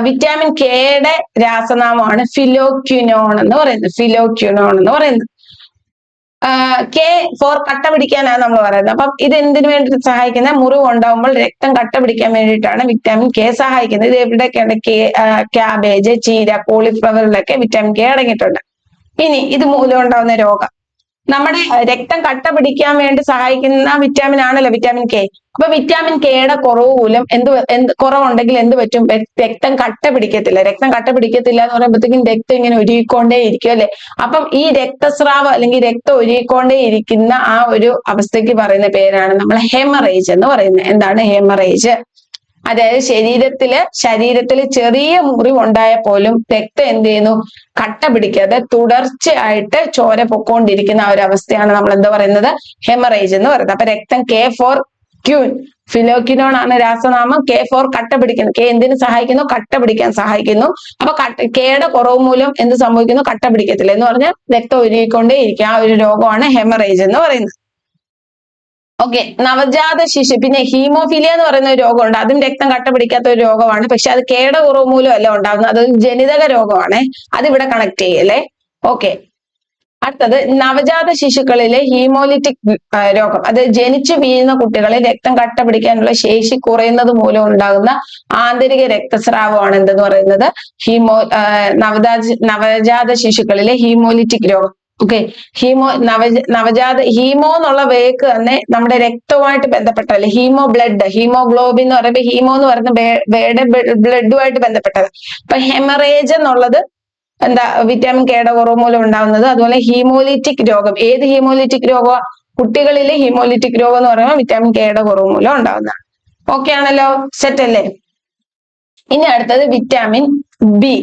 വിറ്റാമിൻ കെയുടെ രാസനാമമാണ് ഫിലോക്യുനോൺ എന്ന് പറയുന്നത്. കെ ഫോർ കട്ട പിടിക്കാനാണ് നമ്മൾ പറയുന്നത്. അപ്പം ഇത് എന്തിനു വേണ്ടിയിട്ട് സഹായിക്കുന്ന? മുറിവ് ഉണ്ടാകുമ്പോൾ രക്തം കട്ട പിടിക്കാൻ വേണ്ടിയിട്ടാണ് വിറ്റാമിൻ കെ സഹായിക്കുന്നത്. ഇത് എവിടെയൊക്കെയാണ്? ക്യാബേജ്, ചീര, കോളിഫ്ലവറിലൊക്കെ വിറ്റാമിൻ കെ അടങ്ങിയിട്ടുണ്ട്. ഇനി ഇത് മൂലം ഉണ്ടാകുന്ന രോഗം, നമ്മുടെ രക്തം കട്ട പിടിക്കാൻ വേണ്ടി സഹായിക്കുന്ന വിറ്റാമിൻ ആണല്ലോ വിറ്റാമിൻ കെ. അപ്പൊ വിറ്റാമിൻ കെയുടെ കുറവ് മൂലം കുറവുണ്ടെങ്കിൽ എന്ത് പറ്റും? രക്തം കട്ട പിടിക്കത്തില്ല എന്ന് പറയുമ്പോഴത്തേക്കും രക്തം ഇങ്ങനെ ഒഴുകിക്കൊണ്ടേ ഇരിക്കും അല്ലെ. അപ്പം ഈ രക്തസ്രാവം അല്ലെങ്കിൽ രക്തം ഒഴുകിക്കൊണ്ടേ ഇരിക്കുന്ന ആ ഒരു അവസ്ഥയ്ക്ക് പറയുന്ന പേരാണ് നമ്മൾ ഹെമറേജ് എന്ന് പറയുന്നത്. എന്താണ് ഹെമറേജ്? അതായത് ശരീരത്തില് ചെറിയ മുറിവ് ഉണ്ടായാൽ പോലും രക്തം എന്ത് ചെയ്യുന്നു? കട്ട പിടിക്കാതെ തുടർച്ചയായിട്ട് ചോര പൊക്കോണ്ടിരിക്കുന്ന ആ ഒരു അവസ്ഥയാണ് നമ്മൾ എന്താ പറയുന്നത്? ഹെമറേജ് എന്ന് പറയുന്നത്. അപ്പൊ രക്തം കെ ഫോർ ക്യൂൻ, ഫിലോക്വിനോൺ ആണ് രാസനാമം. കെ ഫോർ കട്ട പിടിക്കുന്നു. കെ എന്തിനു സഹായിക്കുന്നു? കട്ട പിടിക്കാൻ സഹായിക്കുന്നു. അപ്പൊ കെയുടെ കുറവ് മൂലം എന്ത് സംഭവിക്കുന്നു? കട്ട പിടിക്കത്തില്ല എന്ന് പറഞ്ഞാൽ രക്തം ഒഴുകിക്കൊണ്ടേ ഇരിക്കും. ആ ഒരു രോഗമാണ് ഹെമറേജ് എന്ന് പറയുന്നത്. ഓക്കെ, നവജാത ശിശു. പിന്നെ ഹീമോഫീലിയ എന്ന് പറയുന്ന ഒരു രോഗമുണ്ട്. അതും രക്തം കട്ട പിടിക്കാത്ത ഒരു രോഗമാണ്. പക്ഷെ അത് കെയുടെ കുറവ് മൂലം അല്ല ഉണ്ടാകുന്നത്, അത് ജനിതക രോഗമാണ്. അതിവിടെ കണക്ട് ചെയ്യല്ലേ. ഓക്കെ, അടുത്തത് നവജാത ശിശുക്കളിലെ ഹീമോലിറ്റിക് രോഗം. അത് ജനിച്ചു വീഴുന്ന കുട്ടികളിൽ രക്തം കട്ട പിടിക്കാനുള്ള ശേഷി കുറയുന്നത് മൂലം ഉണ്ടാകുന്ന ആന്തരിക രക്തസ്രാവമാണ് എന്തെന്ന് പറയുന്നത്? നവജാത ശിശുക്കളിലെ ഹീമോലിറ്റിക് രോഗം. ഓക്കെ, ഹീമോ എന്നുള്ള വേക്ക് തന്നെ നമ്മുടെ രക്തവുമായിട്ട് ബന്ധപ്പെട്ടല്ലേ. ഹീമോഗ്ലോബിൻ എന്ന് പറയുമ്പോൾ ഹീമോ എന്ന് പറയുന്ന ബ്ലഡുമായിട്ട് ബന്ധപ്പെട്ടത്. അപ്പൊ ഹെമറേജ് എന്നുള്ളത് എന്താ? വിറ്റാമിൻ കെയുടെ കുറവ് മൂലം ഉണ്ടാവുന്നത്. അതുപോലെ ഹീമോലിറ്റിക് രോഗം, ഏത് ഹീമോലിറ്റിക് രോഗം? കുട്ടികളിലെ ഹീമോലിറ്റിക് രോഗം എന്ന് പറയുമ്പോൾ വിറ്റാമിൻ കെയുടെ കുറവ് മൂലം ഉണ്ടാവുന്നതാണ്. ഓക്കെ ആണല്ലോ, സെറ്റ് അല്ലേ? ഇനി അടുത്തത് വിറ്റാമിൻ ബി.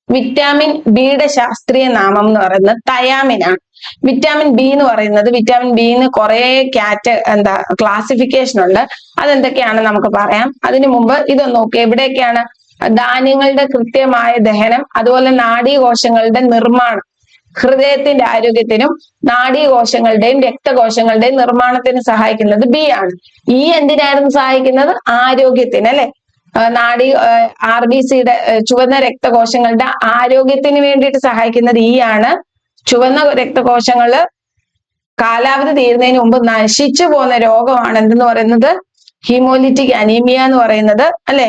വിറ്റാമിൻ ബിയുടെ ശാസ്ത്രീയ നാമം എന്ന് പറയുന്നത് തയാമിൻ ആണ്. വിറ്റാമിൻ ബി എന്ന് പറയുന്നത്, വിറ്റാമിൻ ബിന്ന് കുറെ ക്ലാസിഫിക്കേഷൻ ഉണ്ട്. അതെന്തൊക്കെയാണ് നമുക്ക് പറയാം. അതിനു മുമ്പ് ഇതൊന്ന് നോക്കുക. എവിടെയൊക്കെയാണ്? ധാന്യങ്ങളുടെ കൃത്യമായ ദഹനം, അതുപോലെ നാഡീകോശങ്ങളുടെ നിർമ്മാണം, ഹൃദയത്തിന്റെ ആരോഗ്യത്തിനും നാഡീകോശങ്ങളുടെയും രക്തകോശങ്ങളുടെയും നിർമ്മാണത്തിന് സഹായിക്കുന്നത് ബി ആണ്. ഈ എന്തിനായിരുന്നു സഹായിക്കുന്നത്? ആരോഗ്യത്തിന് അല്ലെ. RBCയുടെ ചുവന്ന രക്തകോശങ്ങളുടെ ആരോഗ്യത്തിന് വേണ്ടിയിട്ട് സഹായിക്കുന്നത് ഈ ആണ്. ചുവന്ന രക്തകോശങ്ങള് കാലാവധി തീരുന്നതിന് മുമ്പ് നശിച്ചു പോകുന്ന രോഗമാണ് എന്തെന്ന് പറയുന്നത്? ഹീമോലിറ്റിക് അനീമിയ എന്ന് പറയുന്നത് അല്ലെ.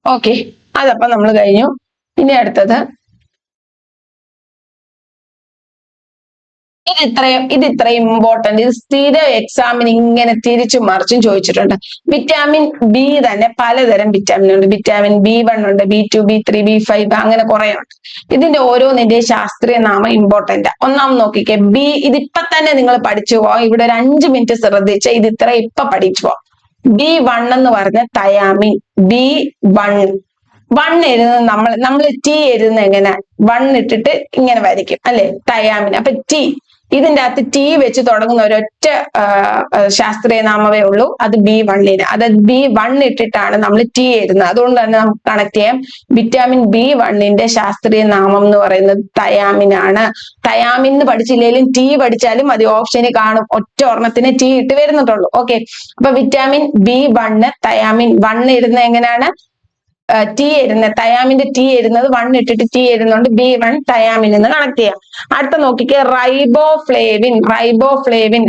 ഓക്കെ, അതപ്പോ നമ്മൾ കഴിഞ്ഞു. ഇനി അടുത്തത് ഇത് ഇത്രയും ഇമ്പോർട്ടന്റ്. ഇത് സ്ഥിര എക്സാമിന് ഇങ്ങനെ തിരിച്ചും മറിച്ചും ചോദിച്ചിട്ടുണ്ട്. വിറ്റാമിൻ ബി തന്നെ പലതരം വിറ്റാമിൻ ഉണ്ട്. വിറ്റാമിൻ B1 ഉണ്ട്, B2, B3, B5 അങ്ങനെ കുറെ ഉണ്ട്. ഇതിന്റെ ഓരോന്നിന്റെ ശാസ്ത്രീയ നാമം ഇമ്പോർട്ടന്റ്. ഒന്നാമത് നോക്കിക്കേ, ബി. ഇതിപ്പൊ തന്നെ നിങ്ങൾ പഠിച്ചു പോവാം. ഇവിടെ ഒരു 5 മിനിറ്റ് ശ്രദ്ധിച്ച് ഇത് ഇത്ര ഇപ്പൊ പഠിച്ചു പോവാം. B1 എന്ന് പറഞ്ഞ തയാമിൻ. B1 എഴുതുന്നത് നമ്മൾ T എഴുതുന്നത് എങ്ങനെ? 1 ഇട്ടിട്ട് ഇങ്ങനെ വരയ്ക്കും അല്ലെ, തയാമിൻ. അപ്പൊ T ഇതിന്റെ അകത്ത് ടി വെച്ച് തുടങ്ങുന്ന ഒരൊറ്റ ശാസ്ത്രീയ നാമമേ ഉള്ളൂ, അത് B1. അതായത് B1 ഇട്ടിട്ടാണ് നമ്മൾ ടി എഴുതുന്നത്. അതുകൊണ്ട് തന്നെ നമുക്ക് കണക്ട് ചെയ്യാം. വിറ്റാമിൻ B1 ശാസ്ത്രീയ നാമം എന്ന് പറയുന്നത് തയാമിൻ ആണ്. തയാമിൻ എന്ന് പഠിച്ചില്ലെങ്കിലും ടി പഠിച്ചാലും മതി, ഓപ്ഷന് കാണും. ഒറ്റ ഓർമ്മത്തിന് ടി ഇട്ട് വരുന്നുള്ളൂ. ഓക്കെ, അപ്പൊ വിറ്റാമിൻ B1 തയാമിൻ 1 ഇടുന്നത് എങ്ങനെയാണ്? ടി എഴുതുന്നത്, തയാമിന്റെ ടി എഴുതുന്നത് 1 ഇട്ടിട്ട് ടി എഴുതുന്നതുകൊണ്ട് B1 തയാമിൻ എന്ന് കണക്ട് ചെയ്യാം. അടുത്ത നോക്കിക്കേ, റൈബോഫ്ലേവിൻ. റൈബോഫ്ലേവിൻ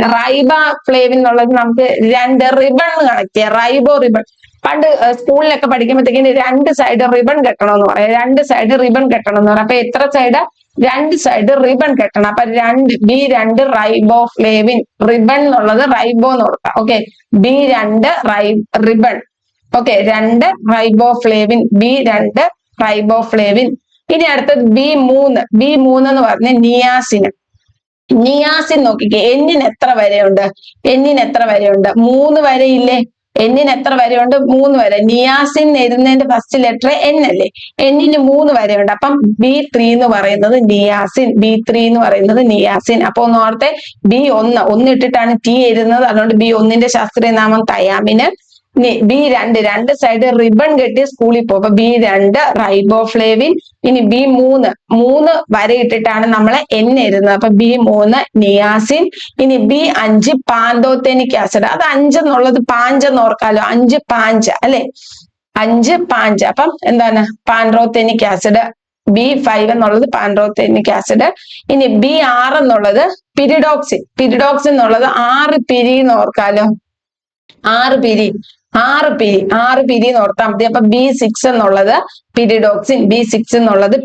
എന്നുള്ളത് നമുക്ക് 2 റിബൺ കണക്ട് ചെയ്യാം. റൈബോ റിബൺ. പണ്ട് സ്കൂളിലൊക്കെ പഠിക്കുമ്പോഴത്തേക്കിന് 2 സൈഡ് റിബൺ കെട്ടണമെന്ന് പറയാം. 2 സൈഡ് റിബൺ കെട്ടണം എന്ന് പറയാം. അപ്പൊ എത്ര സൈഡ്? 2 സൈഡ് റിബൺ കെട്ടണം. അപ്പൊ B2 റൈബോഫ്ലേവിൻ. റിബൺ എന്നുള്ളത് റൈബോ എന്ന് കൊടുക്കാം. Okay, B2 ribbon. Okay, 2 riboflavin. B2 riboflavin. ഇനി അടുത്തത് B3 എന്ന് പറഞ്ഞ നിയാസിൻ. നിയാസിൻ നോക്കിക്കേ, എന്നിന് എത്ര വരെയുണ്ട്? 3 വരെയില്ലേ? എന്നിന് എത്ര വരെയുണ്ട്? 3 വരെ. നിയാസിൻ എഴുതുന്നതിന്റെ ഫസ്റ്റ് ലെറ്റർ N അല്ലേ? എന്നിന് 3 വരെയുണ്ട്. അപ്പം B3 എന്ന് പറയുന്നത് നിയാസിൻ. അപ്പൊ ഒന്ന് ഓർത്തെ, B1 ഇട്ടിട്ടാണ് ടി എഴുതുന്നത്. അതുകൊണ്ട് B1 ശാസ്ത്രീയ നാമം തയാമിന്. B2 2 സൈഡ് റിബൺ കെട്ടി സ്കൂളിൽ പോകും. അപ്പൊ B2 റൈബോഫ്ലേവിൻ. ഇനി B3 വരെ ഇട്ടിട്ടാണ് നമ്മളെ N എഴുതുന്നത്. അപ്പൊ B3 നിയാസിൻ. ഇനി B5 പാന്തോത്തേനിക് ആസിഡ്. അത് 5 എന്നുള്ളത് പാഞ്ചെന്ന് ഓർക്കാലോ. 5 പാഞ്ച അല്ലെ? 5 പാഞ്ച. അപ്പം എന്താണ്? പാൻഡ്രോത്തേനിക് ആസിഡ്. B5 എന്നുള്ളത് പാൻഡ്രോത്തേനിക് ആസിഡ്. ഇനി B6 എന്നുള്ളത് പിരിഡോക്സിൻ. എന്നുള്ളത് 6 പിരി എന്ന് ഓർക്കാലോ. 6 പിരി എന്ന് ഓർത്താൽ മതി. അപ്പൊ B6 എന്നുള്ളത്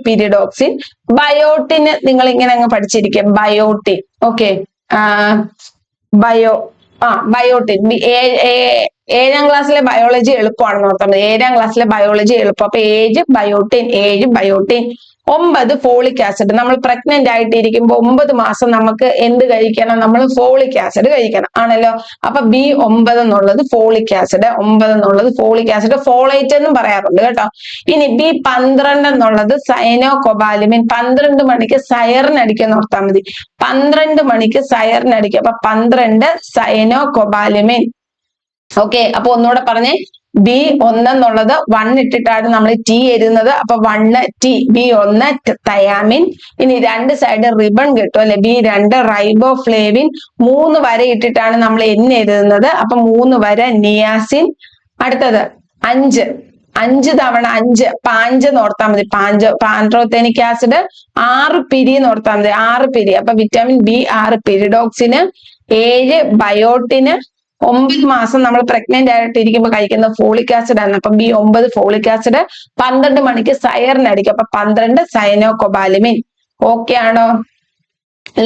പിരിഡോക്സിൻ. ബയോട്ടിന് നിങ്ങൾ ഇങ്ങനെ അങ്ങ് പഠിച്ചിരിക്കും. ബയോട്ടിൻ. Okay, biotin. 7ാം ക്ലാസ്സിലെ ബയോളജി എളുപ്പമാണെന്ന് ഓർത്താൽ മതി. 7ാം ക്ലാസ്സിലെ ബയോളജി എളുപ്പം. അപ്പൊ 7 ബയോട്ടിൻ. 9 folic acid. നമ്മൾ പ്രഗ്നന്റ് ആയിട്ടിരിക്കുമ്പോൾ 9 മാസം നമുക്ക് എന്ത് കഴിക്കണം? നമ്മൾ ഫോളിക് ആസിഡ് കഴിക്കണം ആണല്ലോ. അപ്പൊ B9 എന്നുള്ളത് ഫോളിക് ആസിഡ്. ഫോളേറ്റ് എന്നും പറയാറുണ്ട് കേട്ടോ. ഇനി B12 എന്നുള്ളത് സൈനോകൊബാലമിൻ. 12 മണിക്ക് സൈറൻ അടിക്കാൻ ഓർത്താൽ മതി. 12 മണിക്ക് സൈറൻ അടിക്കും. അപ്പൊ 12 സൈനോകൊബാലമിൻ. ഓക്കെ, അപ്പൊ ഒന്നുകൂടെ പറഞ്ഞേ, B1 എന്നുള്ളത് 1 ഇട്ടിട്ടാണ് നമ്മൾ ടി എഴുതുന്നത്. അപ്പൊ 1 ടി. B1 thiamine. ഇനി 2 സൈഡ് റിബൺ കിട്ടും അല്ലെ? B2 riboflavin. 3 വരെ ഇട്ടിട്ടാണ് നമ്മൾ N എഴുതുന്നത്. അപ്പൊ 3 വരെ നിയാസിൻ. അടുത്തത് 5 തവണ 5 പാഞ്ചെന്ന് ഓർത്താൽ മതി. പാൻഡ്രോത്തേനിക് ആസിഡ്. 6 പിരി എന്ന് ഓർത്താൽ മതി. 6 പിരി. അപ്പൊ വിറ്റാമിൻ B6 പിരിഡോക്സിന്. 7 ബയോട്ടിന്. 9 മാസം നമ്മൾ പ്രഗ്നന്റ് ആയിട്ടിരിക്കുമ്പോൾ കഴിക്കുന്ന ഫോളിക് ആസിഡ് ആണ്. അപ്പൊ B9 ഫോളിക് ആസിഡ്. 12 മണിക്ക് സൈറൻ അടിക്കും. അപ്പൊ 12 സൈനോകൊബാലമിൻ. ഓക്കെ ആണോ?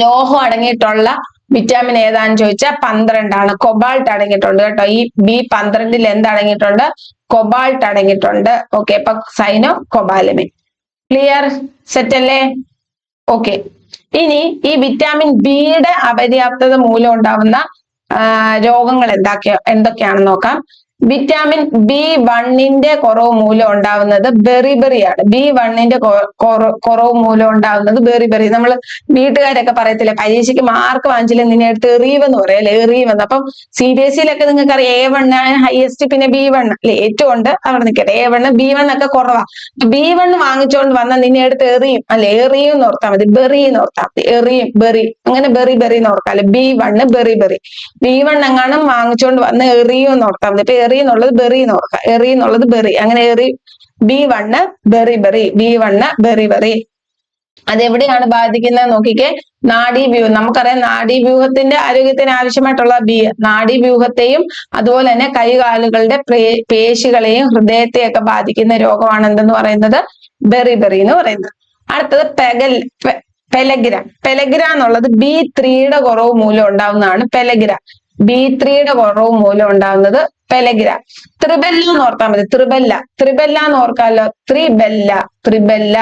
ലോഹം അടങ്ങിയിട്ടുള്ള വിറ്റാമിൻ ഏതാന്ന് ചോദിച്ചാൽ 12 ആണ്. കൊബാൾട്ട് അടങ്ങിയിട്ടുണ്ട് കേട്ടോ. ഈ B12 എന്തടങ്ങിയിട്ടുണ്ട്? കൊബാൾട്ട് അടങ്ങിയിട്ടുണ്ട്. ഓക്കെ, അപ്പൊ സൈനോകൊബാലമിൻ. ക്ലിയർ? സെറ്റ് അല്ലേ? ഓക്കെ, ഇനി ഈ വിറ്റാമിൻ ബിയുടെ അപര്യാപ്തത മൂലം ഉണ്ടാവുന്ന രോഗങ്ങൾ എന്തൊക്കെയാണെന്ന് നോക്കാം. വിറ്റാമിൻ B1 കുറവ് മൂലം ഉണ്ടാവുന്നത് ബെറിബെറിയാണ്. B1 കുറവ് മൂലം ഉണ്ടാവുന്നത് ബെറിബെറി. നമ്മൾ വീട്ടുകാരൊക്കെ പറയത്തില്ലേ, പരീക്ഷയ്ക്ക് മാർക്ക് വാങ്ങിച്ചില്ല നിന്നെ എടുത്ത് എറിയുമെന്ന് പറയല്ലേ? എറിയുമെന്ന്. അപ്പം CBSE-യിലൊക്കെ നിങ്ങൾക്ക് അറിയാം A1 ആണ് ഹയസ്റ്റ്, പിന്നെ B1 അല്ലെ ഏറ്റവും ഉണ്ട്. അവിടെ നിൽക്കട്ടെ, A1 B1 ഒക്കെ കുറവാ. B1 വാങ്ങിച്ചോണ്ട് വന്നാൽ നിന്നെ എടുത്ത് എറിയും അല്ലെ? എറിയും എന്ന് ഓർത്താൽ മതി. ബെറി എന്ന് ഓർത്താൽ മതി. എറിയും, ബെറി. അങ്ങനെ ബെറി എന്ന് ഓർക്കാല്ലേ? B1 berry. B1 എങ്ങാനും വാങ്ങിച്ചോണ്ട് വന്ന് എറിയും എന്ന് ഓർത്താൽ മതി. ഇപ്പൊ എന്നുള്ളത് ബെറി എന്ന് ഓർക്കാം. എന്നുള്ളത് ബെറി. അങ്ങനെ B1 ബെറി. അതെവിടെയാണ് ബാധിക്കുന്നത് നോക്കിക്കേ. നാഡീവ്യൂഹം. നമുക്കറിയാം നാഡീവ്യൂഹത്തിന്റെ ആരോഗ്യത്തിന് ആവശ്യമായിട്ടുള്ള നാഡീവ്യൂഹത്തെയും അതുപോലെ തന്നെ കൈകാലുകളുടെ പേശികളെയും ഹൃദയത്തെയൊക്കെ ബാധിക്കുന്ന രോഗമാണ് എന്തെന്ന് പറയുന്നത്? ബെറി എന്ന് പറയുന്നത്. അടുത്തത് പെലഗ്ര എന്നുള്ളത് B3 കുറവ് മൂലം ഉണ്ടാവുന്നതാണ്. B3 കുറവ് മൂലം ഉണ്ടാവുന്നത് പെലഗ്ര. ത്രിബെല്ല എന്ന് ഓർത്താൽ മതി. ത്രിബെല്ല എന്ന് ഓർക്കാമല്ലോ. ത്രിബെല്ല.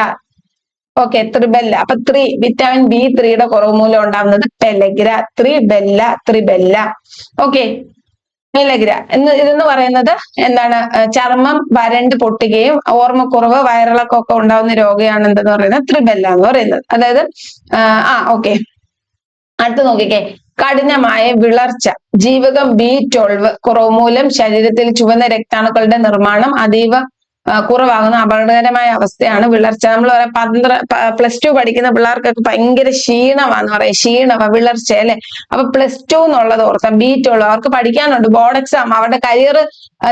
ഓക്കെ, ത്രിബെല്ല. അപ്പൊ വിറ്റാമിൻ B3 കുറവ് മൂലം ഉണ്ടാവുന്നത് പെലഗ്ര. ത്രിബെല്ല. ഓക്കെ, പെലഗ്ര ഇതെന്ന് പറയുന്നത് എന്താണ്? ചർമ്മം വരണ്ട് പൊട്ടുകയും ഓർമ്മക്കുറവ്, വയറിളക്കമൊക്കെ ഉണ്ടാവുന്ന രോഗമാണ് എന്തെന്ന് പറയുന്നത്? ത്രിബെല്ല എന്ന് പറയുന്നത്. അതായത് ഓക്കെ, അടുത്ത് നോക്കിക്കേ, കഠിനമായ വിളർച്ച, ജീവകം B12 കുറവ് മൂലം ശരീരത്തിൽ ചുവന്ന രക്താണുക്കളുടെ നിർമ്മാണം അതീവ കുറവാകുന്ന അപകടകരമായ അവസ്ഥയാണ് വിളർച്ച. നമ്മൾ പറയാം +2 പഠിക്കുന്ന പിള്ളേർക്കൊക്കെ ഭയങ്കര ക്ഷീണമാന്ന് പറയാം, വിളർച്ച അല്ലെ. അപ്പൊ +2 എന്നുള്ളത് ഓർത്താം. B12 അവർക്ക് പഠിക്കാനുണ്ട്, ബോർഡ് എക്സാം, അവരുടെ കരിയർ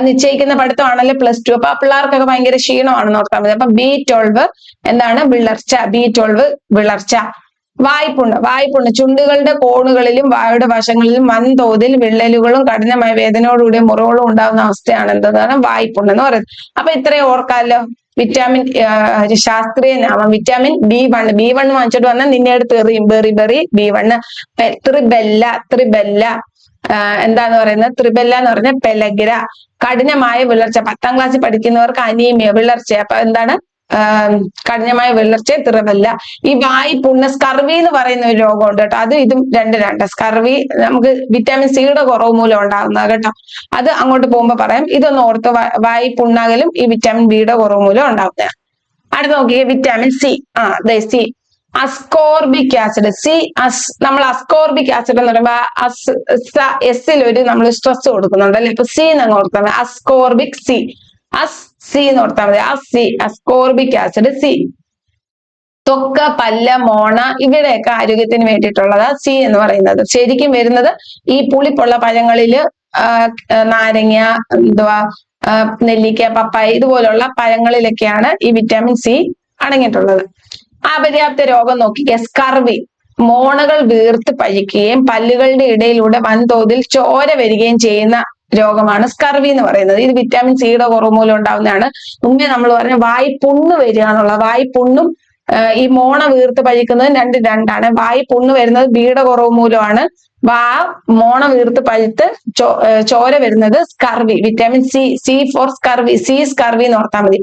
നിശ്ചയിക്കുന്ന പഠിത്തമാണല്ലോ +2. അപ്പൊ ആ പിള്ളേർക്കൊക്കെ ഭയങ്കര ക്ഷീണമാണെന്ന് ഓർത്താൽ മതി. അപ്പൊ B12 എന്താണ്? വിളർച്ച. B12 വിളർച്ച. വായ്പുണ്ണ് ചുണ്ടുകളുടെ കോണുകളിലും വായുടെ വശങ്ങളിലും വൻതോതിൽ വിള്ളലുകളും കഠിനമായ വേദനയോടുകൂടിയ മുറിവുകളും ഉണ്ടാകുന്ന അവസ്ഥയാണ് എന്താണ്? വായ്പുണ്ണ് എന്ന് പറയുന്നത്. അപ്പൊ ഇത്രയും ഓർക്കാമല്ലോ. വിറ്റാമിൻ ശാസ്ത്രീയ നാമം വിറ്റാമിൻ B1 വാങ്ങിച്ചിട്ട് വന്നാൽ നിന്നെ അടുത്ത് എറിയും, ബെറി B1. ത്രിബെല്ല എന്താന്ന് പറയുന്നത്? ത്രിബെല്ല എന്ന് പറഞ്ഞ പെലഗ്ര. കഠിനമായ വിളർച്ച, 10ാം ക്ലാസ്സിൽ പഠിക്കുന്നവർക്ക് അനീമിയ, വിളർച്ച. അപ്പൊ എന്താണ്? കഠിനമായ വിളർച്ച, ത്രിബെല്ല. ഈ വായ്പുണ്ണ്, സ്കർവി എന്ന് പറയുന്ന ഒരു രോഗമുണ്ട് കേട്ടോ. അത് ഇതും രണ്ട് സ്കർവി നമുക്ക് വിറ്റാമിൻ സിയുടെ കുറവ് മൂലം ഉണ്ടാകുന്നത് കേട്ടോ. അത് അങ്ങോട്ട് പോകുമ്പോ പറയാം. ഇതൊന്ന് ഓർത്ത്, വായ്പുണ്ണാകലും ഈ വിറ്റാമിൻ ബിയുടെ കുറവ് മൂലം ഉണ്ടാകുന്നതാണ്. അടുത്ത് നോക്കിയേ, vitamin C. C, ascorbic acid. നമ്മൾ അസ്കോർബിക് ആസിഡ് എന്ന് പറയുമ്പോ എസ്സിൽ ഒരു നമ്മൾ സ്ട്രെസ് കൊടുക്കുന്നുണ്ട് അല്ലെ. ഇപ്പൊ സി എന്ന് ഓർത്താൽ മതി. അസ്കോർബിക് സി, സി എന്ന് ഓർത്താൽ മതി. Ascorbic acid C. ത്വക്ക്, പല്ല്, മോണ ഇവയുടെയൊക്കെ ആരോഗ്യത്തിന് വേണ്ടിയിട്ടുള്ളതാ സി എന്ന് പറയുന്നത്. ശരിക്കും വരുന്നത് ഈ പുളിപ്പുള്ള പഴങ്ങളില്, നാരങ്ങ, നെല്ലിക്ക, പപ്പായ ഇതുപോലുള്ള പഴങ്ങളിലൊക്കെയാണ് ഈ വിറ്റാമിൻ സി അടങ്ങിയിട്ടുള്ളത്. അപര്യാപ്ത രോഗം നോക്കിക്കേ, സ്കർവി. മോണകൾ വീർത്ത് പഴിക്കുകയും പല്ലുകളുടെ ഇടയിലൂടെ വൻതോതിൽ ചോര വരികയും ചെയ്യുന്ന രോഗമാണ് സ്കർവി എന്ന് പറയുന്നത്. ഇത് വിറ്റാമിൻ സിയുടെ കുറവ് മൂലം ഉണ്ടാവുന്നതാണ്. മുമ്പേ നമ്മൾ പറഞ്ഞ വായ്പുണ്ണ് വരിക എന്നുള്ള, വായ്പുണ്ണും ഈ മോണ വീർത്ത് പഴിക്കുന്നത് രണ്ടാണ്. വായ്പുണ്ണ് വരുന്നത് ബിയുടെ കുറവ് മൂലമാണ്. മോണ വീർത്ത് പഴുത്ത് ചോര വരുന്നത് scurvy. Vitamin C for scurvy. Scurvy എന്ന് ഓർത്താൽ മതി.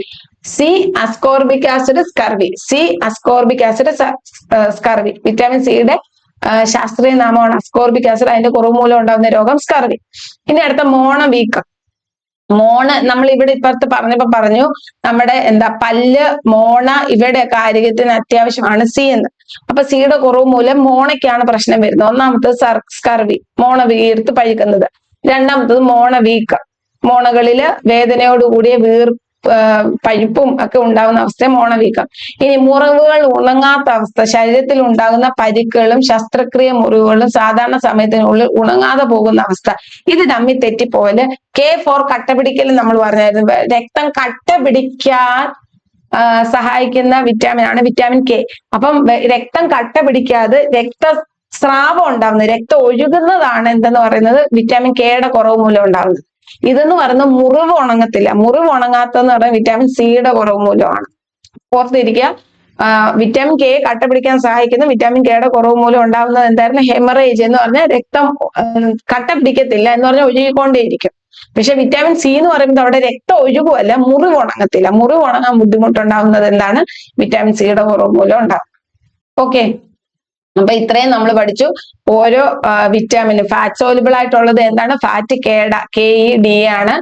Ascorbic acid scurvy. Ascorbic acid scurvy. Vitamin സിയുടെ ശാസ്ത്രീയ നാമമാണ് അസ്കോർബിക് ആസിഡ്. അതിന്റെ കുറവ് മൂലം ഉണ്ടാകുന്ന രോഗം സ്കർവി. ഇനി അടുത്ത മോണവീക്കം. നമ്മൾ ഇവിടെ ഇപ്പുറത്ത് പറഞ്ഞപ്പോ പറഞ്ഞു നമ്മുടെ പല്ല്, മോണ ഇവയുടെയൊക്കെ ആരോഗ്യത്തിന് അത്യാവശ്യമാണ് സി എന്ന്. അപ്പൊ സിയുടെ കുറവ് മൂലം മോണയ്ക്കാണ് പ്രശ്നം വരുന്നത്. ഒന്നാമത്തത് സ്കർവി, മോണ വീർത്ത് പഴുക്കുന്നത്. രണ്ടാമത്തത് മോണവീക്കം, മോണകളില് വേദനയോടുകൂടിയ പഴുപ്പും ഒക്കെ ഉണ്ടാകുന്ന അവസ്ഥ മോണവീക്കം. ഇനി മുറിവുകൾ ഉണങ്ങാത്ത അവസ്ഥ, ശരീരത്തിൽ ഉണ്ടാകുന്ന പരിക്കുകളും ശസ്ത്രക്രിയ മുറിവുകളും സാധാരണ സമയത്തിനുള്ളിൽ ഉണങ്ങാതെ പോകുന്ന അവസ്ഥ. ഇത് തമ്മിൽ തെറ്റിപ്പോല്. K ഫോർ കട്ടപിടിക്കൽ നമ്മൾ പറഞ്ഞായിരുന്നു. രക്തം കട്ട പിടിക്കാൻ സഹായിക്കുന്ന വിറ്റാമിൻ ആണ് വിറ്റാമിൻ K. അപ്പം രക്തം കട്ട പിടിക്കാതെ രക്തസ്രാവം ഉണ്ടാവുന്നത്, രക്തം ഒഴുകുന്നതാണ് എന്തെന്ന് പറയുന്നത് വിറ്റാമിൻ Kയുടെ കുറവ് മൂലം ഉണ്ടാവുന്നത്. ഇതെന്ന് പറയുന്നത് മുറിവ് ഉണങ്ങത്തില്ല. മുറിവ് ഉണങ്ങാത്തതെന്ന് പറയുന്നത് വിറ്റാമിൻ സിയുടെ കുറവ് മൂലമാണ്. ഓർത്തിരിക്കുക, വിറ്റാമിൻ K കട്ട പിടിക്കാൻ സഹായിക്കുന്ന വിറ്റാമിൻ Kയുടെ കുറവ് മൂലം ഉണ്ടാകുന്നത് എന്തായിരുന്നു? ഹെമറേജ് എന്ന് പറഞ്ഞാൽ രക്തം കട്ട പിടിക്കത്തില്ല എന്ന് പറഞ്ഞാൽ ഒഴുകിക്കൊണ്ടേയിരിക്കും. പക്ഷെ വിറ്റാമിൻ സി എന്ന് പറയുന്നത് അവിടെ രക്തം ഒഴുകുമല്ല, മുറിവ് ഉണങ്ങത്തില്ല. മുറിവ് ഉണങ്ങാൻ ബുദ്ധിമുട്ടുണ്ടാകുന്നത് എന്താണ്? വിറ്റാമിൻ സിയുടെ കുറവ് മൂലം ഉണ്ടാകും. ഓക്കെ, അപ്പൊ ഇത്രയും നമ്മൾ പഠിച്ചു. ഓരോ വിറ്റാമിനും ഫാറ്റ് സോലുബിൾ ആയിട്ടുള്ളത് എന്താണ്? ഫാറ്റ് KED ആണ്.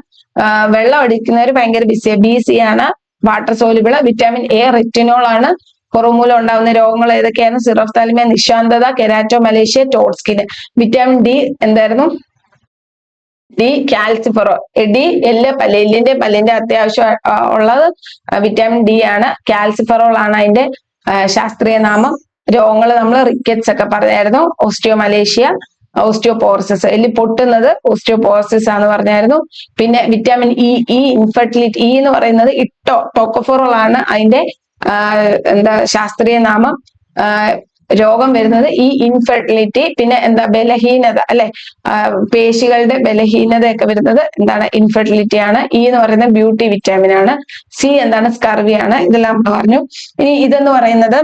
വെള്ളം അടിക്കുന്നവർ ഭയങ്കര BC ആണ്. Water soluble vitamin A retinol ആണ്. കുറവ് മൂലം ഉണ്ടാകുന്ന രോഗങ്ങൾ ഏതൊക്കെയാണ്? സിറോഫ്താൽമിയ, നിശാന്തത, keratomalacia, toad skin. Vitamin D എന്തായിരുന്നു? D calciferol. പല്ലിന്റെ അത്യാവശ്യം ഉള്ളത് വിറ്റാമിൻ ഡി ആണ്. കാൽസിഫെറോൾ ആണ് അതിന്റെ ശാസ്ത്രീയ നാമം. രോഗങ്ങൾ നമ്മൾ റിക്കറ്റ്സ് ഒക്കെ പറഞ്ഞായിരുന്നു. ഓസ്റ്റിയോമലേഷ്യ, ഓസ്റ്റിയോപോറസിസ്, എല്ലി പൊട്ടുന്നത് ഓസ്റ്റിയോപോറസിസ് ആണെന്ന് പറഞ്ഞായിരുന്നു. പിന്നെ വിറ്റാമിൻ ഇ ഇൻഫെർട്ടിലിറ്റി. ഇ എന്ന് പറയുന്നത് ടോക്കോഫെറോൾ ആണ് അതിന്റെ ശാസ്ത്രീയ നാമം. രോഗം വരുന്നത് ഈ ഇൻഫെർട്ടിലിറ്റി. പിന്നെ ബലഹീനത അല്ലെ, പേശികളുടെ ബലഹീനതയൊക്കെ വരുന്നത് എന്താണ്? ഇൻഫെർട്ടിലിറ്റി ആണ്. ഇ എന്ന് പറയുന്നത് ബ്യൂട്ടി വിറ്റാമിൻ ആണ്. സി എന്താണ്? സ്കർവി ആണ്. ഇതെല്ലാം പറഞ്ഞു. ഇനി ഇതെന്ന് പറയുന്നത്